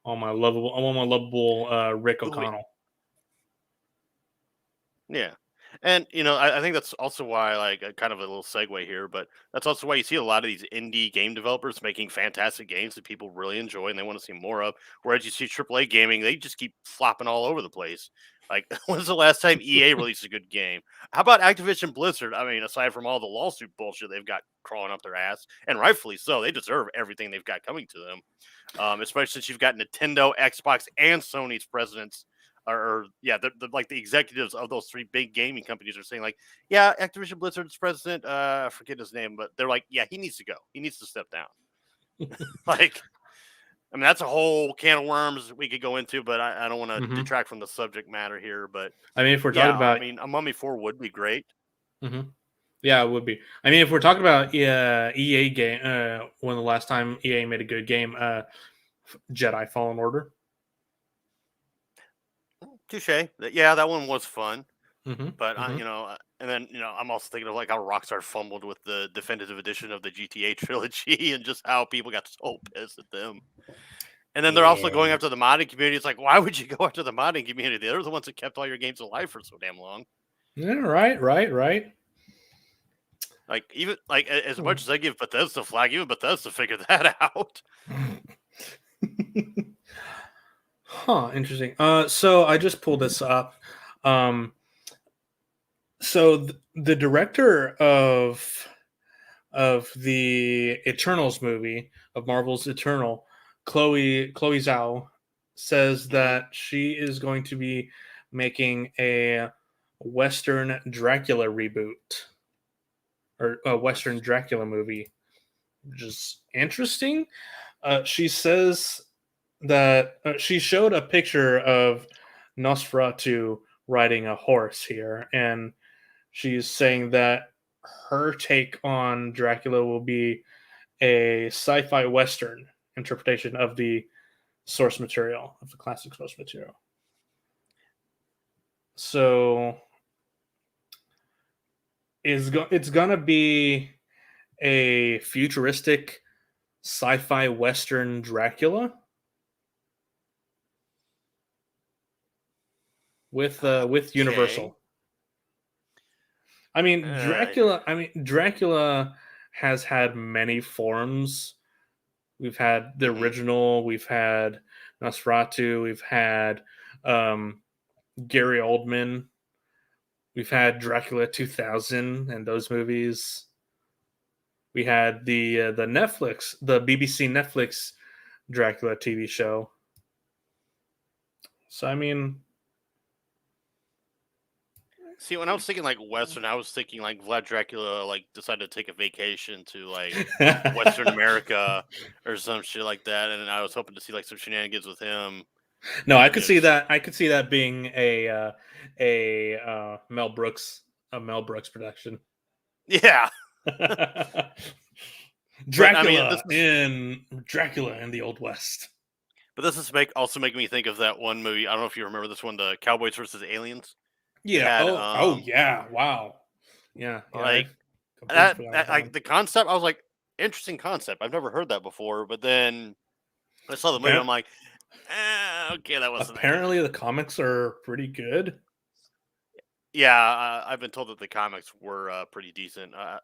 I want my lovable Rick O'Connell. Yeah. And I think that's also why, like, kind of a little segue here, but that's also why you see a lot of these indie game developers making fantastic games that people really enjoy and they want to see more of. Whereas you see AAA gaming, they just keep flopping all over the place. Like, when's the last time EA released a good game? How about Activision Blizzard? I mean, aside from all the lawsuit bullshit they've got crawling up their ass, and rightfully so, they deserve everything they've got coming to them. Especially since you've got Nintendo, Xbox, and Sony's presidents, or like the executives of those three big gaming companies are saying, like, yeah, Activision Blizzard's president, I forget his name, but they're like, yeah, he needs to go. He needs to step down. Like, I mean, that's a whole can of worms we could go into, but I don't want to detract from the subject matter here. But I mean, if we're talking about, I mean, a Mummy 4 would be great. Mm-hmm. Yeah, it would be. I mean, if we're talking about EA game, when the last time EA made a good game, Jedi Fallen Order. Touche. Yeah, that one was fun. But Mm-hmm. and then I'm also thinking of like how Rockstar fumbled with the definitive edition of the GTA trilogy, and just how people got so pissed at them. And then they're also going after the modding community. It's like, why would you go after the modding community? They're the ones that kept all your games alive for so damn long. Yeah, right. Like, even like as much as I give Bethesda flag, even Bethesda figured that out. Huh, interesting. So I just pulled this up. So the director of the Eternals movie, of Marvel's Eternal, Chloe Zhao, says that she is going to be making a Western Dracula reboot, or a Western Dracula movie, which is interesting. She says that she showed a picture of Nosferatu riding a horse here, and she's saying that her take on Dracula will be a sci-fi Western interpretation of the source material, of the classic source material. So it's gonna be a futuristic sci-fi Western Dracula with Universal. I mean, Dracula has had many forms. We've had the original, we've had Nosferatu, we've had Gary Oldman, we've had Dracula 2000 and those movies. We had the BBC Netflix Dracula TV show So I mean, see, when I was thinking like Western, I was thinking like Vlad Dracula like decided to take a vacation to like Western America or some shit like that, and I was hoping to see like some shenanigans with him. No, I could see that. I could see that being a Mel Brooks production. Yeah. Dracula in the Old West. But this is also making me think of that one movie. I don't know if you remember this one, the Cowboys versus Aliens. Yeah. Yeah. Wow. Yeah. Like that the concept. I was like, interesting concept. I've never heard that before. But then I saw the movie. I'm like, okay, that wasn't. Apparently, the comics are pretty good. Yeah, I've been told that the comics were pretty decent. I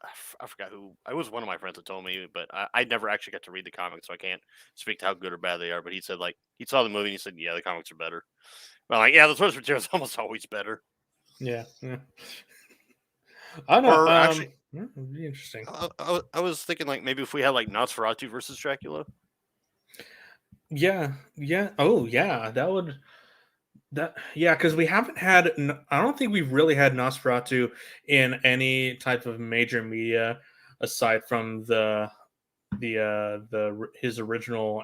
forgot who. It was one of my friends that told me, but I never actually got to read the comics, so I can't speak to how good or bad they are. But he said like he saw the movie and he said, yeah, the comics are better. But like, yeah, the source material is almost always better. Yeah. I know. Actually, it'd be interesting. I was thinking like maybe if we had like Nosferatu versus Dracula. Yeah. Oh, yeah. That would. Because we haven't had. I don't think we've really had Nosferatu in any type of major media aside from his original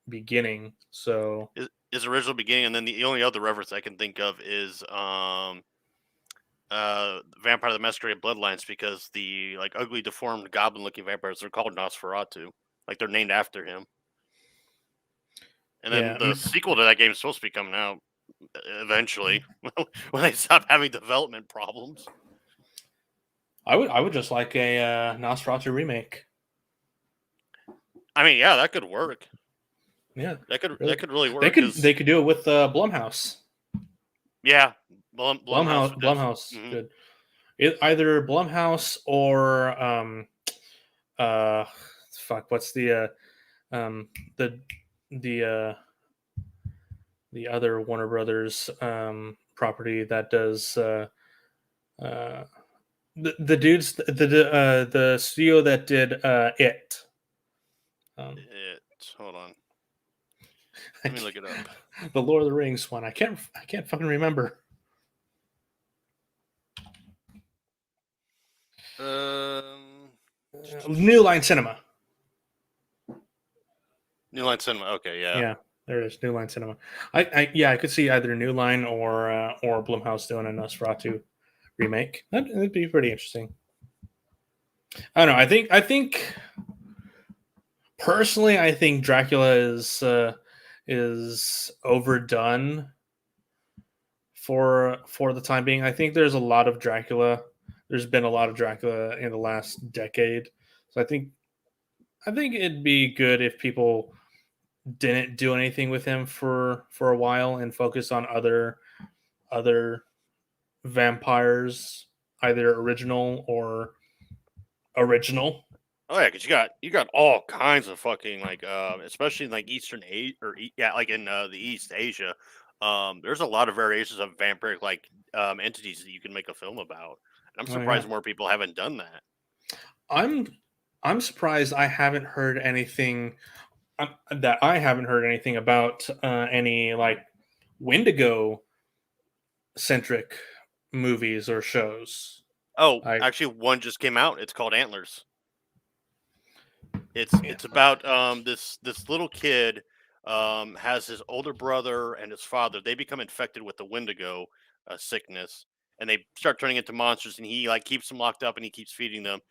beginning. So his original beginning, and then the only other reference I can think of is Vampire the Masquerade Bloodlines, because the like ugly, deformed, goblin-looking vampires are called Nosferatu, like they're named after him. And then the sequel to that game is supposed to be coming out eventually when they stop having development problems. I would just like a Nosferatu remake. I mean, yeah, that could work. Yeah, that could really work. They could do it with Blumhouse. Yeah, Blumhouse. Mm-hmm. Good. Either Blumhouse or what's the other Warner Brothers property that does the dudes the studio that did It. Hold on. Let me look it up. The Lord of the Rings one. I can't fucking remember. New Line Cinema. New Line Cinema. Okay, yeah. Yeah, there it is. New Line Cinema. I could see either New Line or Blumhouse doing a Nosferatu remake. That'd be pretty interesting. I don't know. I think personally, I think Dracula is overdone for the time being. I think there's a lot of Dracula. There's been a lot of Dracula in the last decade. So I think it'd be good if people didn't do anything with him for a while and focus on other vampires, either original or original. Oh yeah, because you got all kinds of fucking like especially in like Eastern Asia like in the East Asia. There's a lot of variations of vampiric like entities that you can make a film about. And I'm surprised more people haven't done that. I'm surprised I haven't heard anything about any like Wendigo centric movies or shows. Oh, actually one just came out. It's called Antlers. It's about this little kid has his older brother and his father. They become infected with the Wendigo sickness, and they start turning into monsters. And he like keeps them locked up, and he keeps feeding them.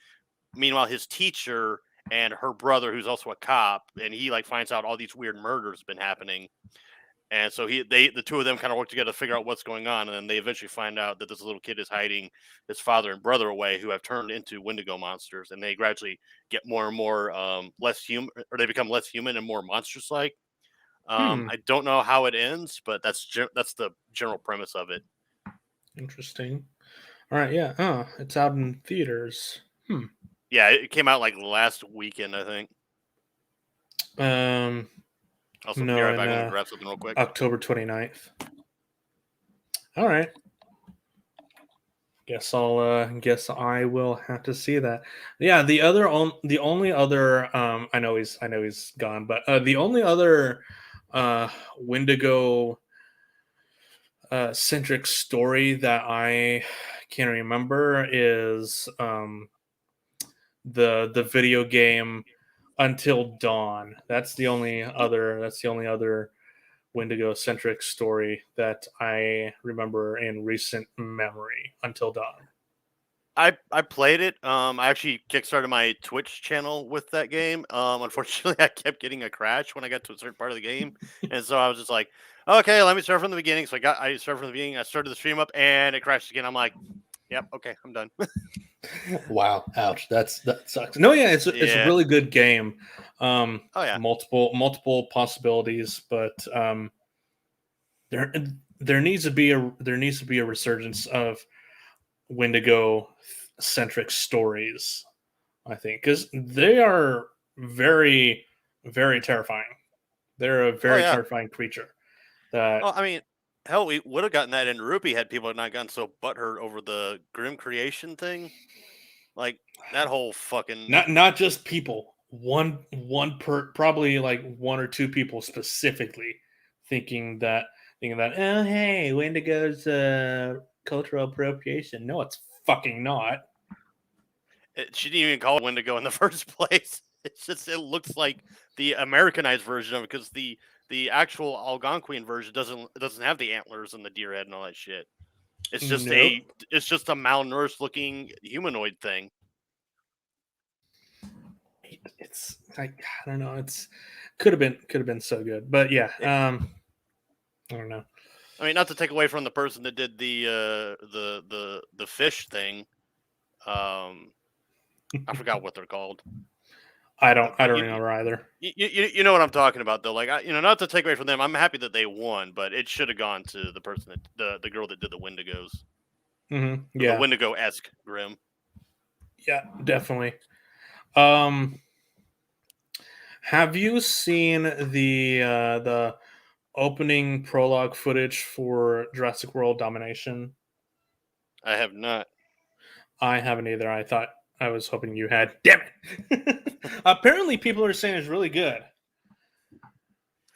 Meanwhile, his teacher and her brother, who's also a cop, and he like finds out all these weird murders have been happening. And so the two of them kind of work together to figure out what's going on, and then they eventually find out that this little kid is hiding his father and brother away, who have turned into Wendigo monsters, and they gradually get more and more less human, or they become less human and more monstrous-like. I don't know how it ends, but that's the general premise of it. Interesting. All right, yeah. It's out in theaters. Yeah, it came out like last weekend, I think. Also, no, right back and grab something real quick. October 29th. All right. Guess I will have to see that. Yeah, the only other I know he's gone, but the only other Wendigo centric story that I can remember is the video game Until Dawn. That's the only other Wendigo centric story that I remember in recent memory. Until Dawn. I played it. I actually kickstarted my Twitch channel with that game. Unfortunately, I kept getting a crash when I got to a certain part of the game, and so I was just like, okay, let me start from the beginning. So I started from the beginning. I started the stream up, and it crashed again. I'm like, yep, okay, I'm done. Wow, ouch, that sucks. No, yeah, it's a really good game. Oh yeah, multiple possibilities, but there needs to be a resurgence of Wendigo centric stories, I think, because they are very, very terrifying. They're a very terrifying creature. That I mean, hell, we would have gotten that in Rupee had people not gotten so butthurt over the Grim Creation thing. Like that whole fucking not just people. Probably like one or two people specifically thinking that oh hey, Wendigo's cultural appropriation. No, it's fucking not. She didn't even call it Wendigo in the first place. It's just it looks like the Americanized version of it because the actual Algonquian version doesn't have the antlers and the deer head and all that shit. It's just a malnourished looking humanoid thing. It's like I don't know. It's could have been so good, but yeah. I don't know. I mean, not to take away from the person that did the fish thing. I forgot what they're called. I don't remember either. You know what I'm talking about though. Like not to take away from them. I'm happy that they won, but it should have gone to the person that the girl that did the Wendigos. Mm-hmm. Yeah, the Wendigo-esque Grim. Yeah, definitely. Have you seen the opening prologue footage for Jurassic World Domination? I have not. I haven't either. I was hoping you had. Damn it! Apparently, people are saying it's really good.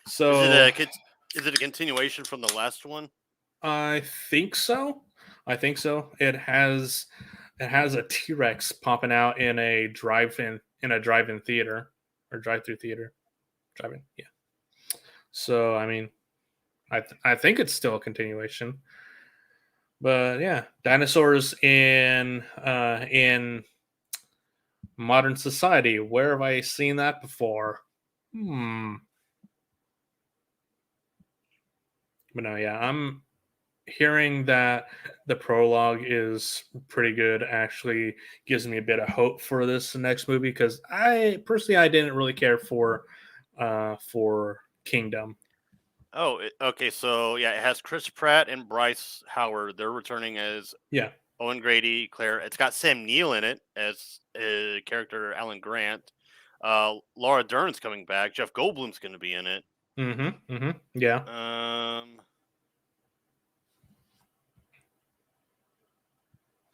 So is it a continuation from the last one? I think so. It has a T-Rex popping out in a drive-in theater or drive-through theater. Drive-in, yeah. So I mean, I think it's still a continuation. But yeah, dinosaurs in modern society. Where have I seen that before? But no, yeah, I'm hearing that the prologue is pretty good. Actually, gives me a bit of hope for this next movie because I didn't really care for Kingdom. Oh, okay. So yeah, it has Chris Pratt and Bryce Howard. They're returning as Owen Grady, Claire. It's got Sam Neill in it as character Alan Grant. Laura Dern's coming back. Jeff Goldblum's going to be in it. Yeah.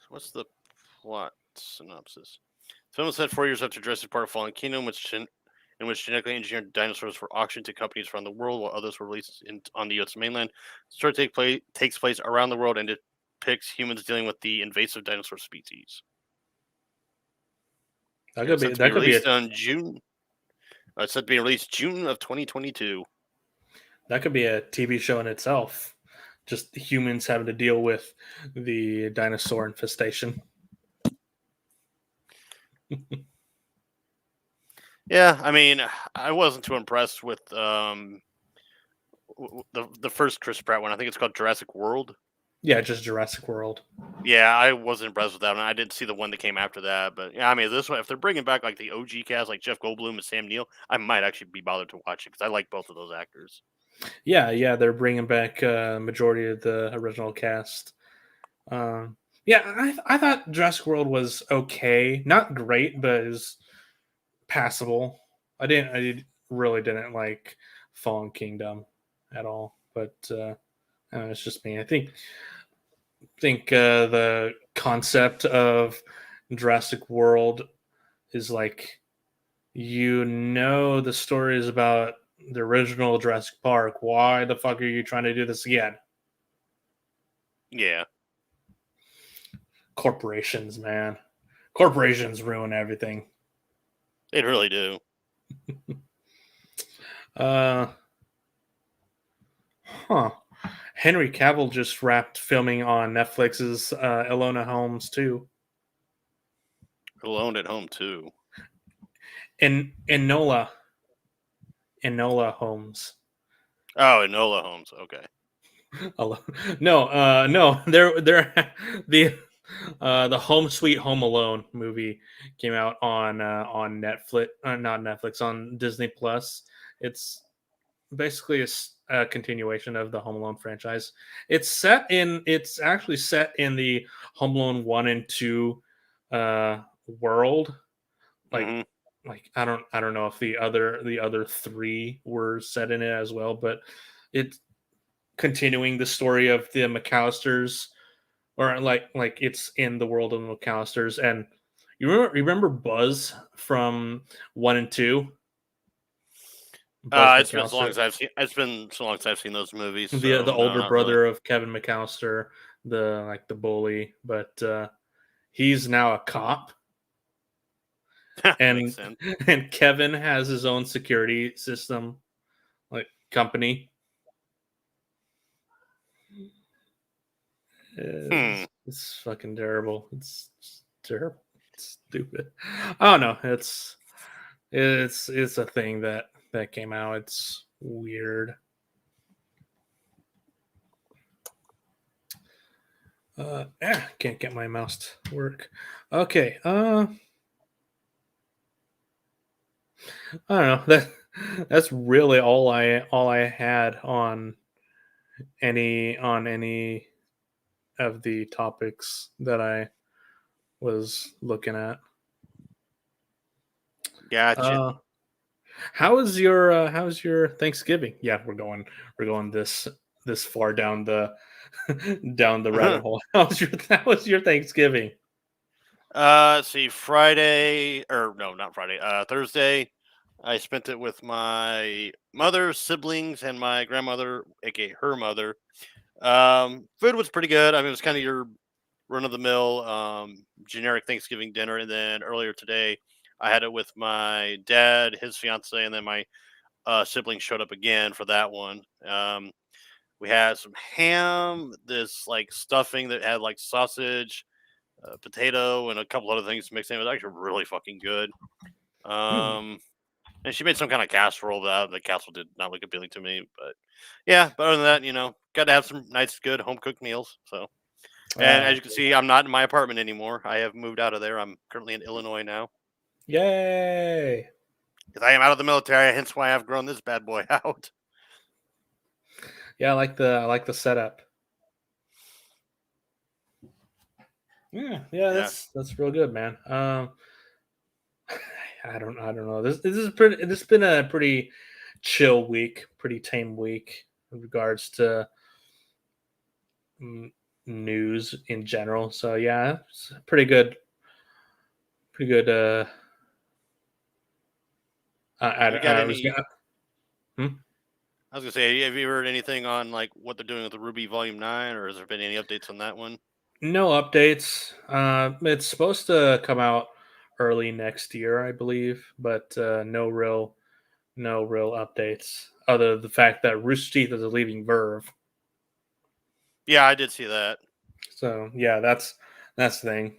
What's the plot synopsis? The film was set 4 years after Jurassic Park: Fallen Kingdom, in which genetically engineered dinosaurs were auctioned to companies around the world, while others were released on the U.S. mainland. The story takes place around the world and depicts humans dealing with the invasive dinosaur species. That could be released on June. It's set to be released June of 2022. That could be a TV show in itself. Just humans having to deal with the dinosaur infestation. Yeah, I mean, I wasn't too impressed with the first Chris Pratt one. I think it's called Jurassic World. Yeah, just Jurassic World. Yeah, I wasn't impressed with that one. I didn't see the one that came after that, but yeah, I mean, this one, if they're bringing back like the OG cast, like Jeff Goldblum and Sam Neill, I might actually be bothered to watch it because I like both of those actors. Yeah, they're bringing back majority of the original cast. I thought Jurassic World was okay, not great, but it was passable. I really didn't like Fallen Kingdom at all, but it's just me. I think the concept of Jurassic World is like, the story is about the original Jurassic Park. Why the fuck are you trying to do this again? Yeah. Corporations, man. Corporations ruin everything. They really do. Henry Cavill just wrapped filming on Netflix's Enola Holmes 2. Alone at Home too. Enola Holmes. Oh, Enola Holmes. Okay. No. They're the Home Sweet Home Alone movie came out on Netflix, not Netflix, on Disney Plus. It's basically a continuation of the Home Alone franchise. It's actually set in the Home Alone 1 and 2 world. Like I don't know if the other 3 were set in it as well, but it's continuing the story of the McAllisters, or like it's in the world of the McAllisters. And you remember Buzz from 1 and 2? It's been so long as I've seen those movies. So The older brother really. of Kevin McAllister, the bully, but he's now a cop. And Kevin has his own security system, like company. It's fucking terrible. It's terrible. It's stupid. I don't know. It's a thing that came out. It's weird. Can't get my mouse to work. Okay. I don't know. That's really all I had on any of the topics that I was looking at. Gotcha. How's your Thanksgiving? Yeah, we're going this far down the rabbit hole. How was your Thanksgiving? See, Friday, or no, not Friday. Thursday, I spent it with my mother, siblings, and my grandmother, aka her mother. Food was pretty good. I mean, it was kind of your run of the mill, generic Thanksgiving dinner. And then earlier today, I had it with my dad, his fiance, and then my siblings showed up again for that one. We had some ham, this like stuffing that had like sausage, potato, and a couple other things mixed in. It was actually really fucking good. And she made some kind of casserole that the casserole did not look appealing to me, but yeah. But other than that, got to have some nice, good home cooked meals. So, and as you can see, I'm not in my apartment anymore. I have moved out of there. I'm currently in Illinois now. Yay! Because I am out of the military, hence why I've grown this bad boy out. Yeah, I like the setup. Yeah, that's real good, man. I don't know. This has been a pretty chill week, pretty tame week in regards to news in general. So yeah, it's pretty good. I was gonna say, have you heard anything on like what they're doing with the Ruby Volume 9, or has there been any updates on that one? No updates. It's supposed to come out early next year, I believe, but no real updates other than the fact that Rooster Teeth is leaving Verve. Yeah, I did see that. So yeah, that's the thing.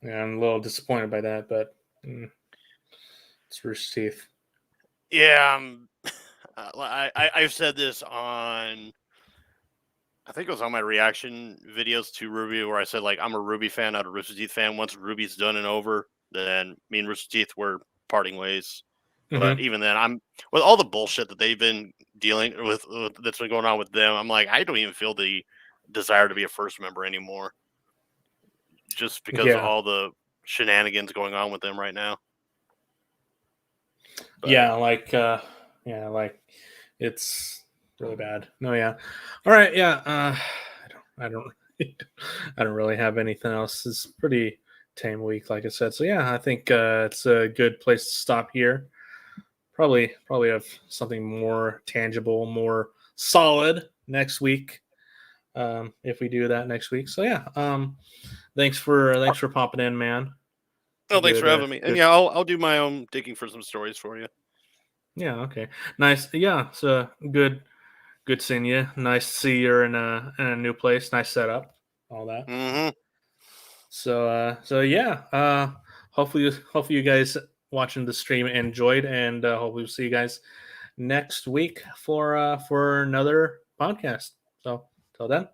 Yeah, I'm a little disappointed by that, but it's Rooster Teeth. Yeah, I've said this on, I think it was on my reaction videos to Ruby, where I said like I'm a Ruby fan, not a Rooster Teeth fan. Once Ruby's done and over, then me and Rooster Teeth were parting ways. But even then, I'm with all the bullshit that they've been dealing with that's been going on with them. I'm like, I don't even feel the desire to be a first member anymore, just because of all the shenanigans going on with them right now. But, like it's really bad. No, yeah. All right, yeah. I don't really have anything else. It's a pretty tame week, like I said. So yeah, I think it's a good place to stop here. probably have something more tangible, more solid next week. If we do that next week. So yeah, thanks for popping in, man. Oh, thanks for having me. And yeah, I'll do my own digging for some stories for you. Yeah, okay. Nice. Yeah, so good seeing you. Nice to see you're in a new place. Nice setup. All that. Mm-hmm. So yeah. Hopefully you guys watching the stream enjoyed, and hopefully we'll see you guys next week for another podcast. So till then.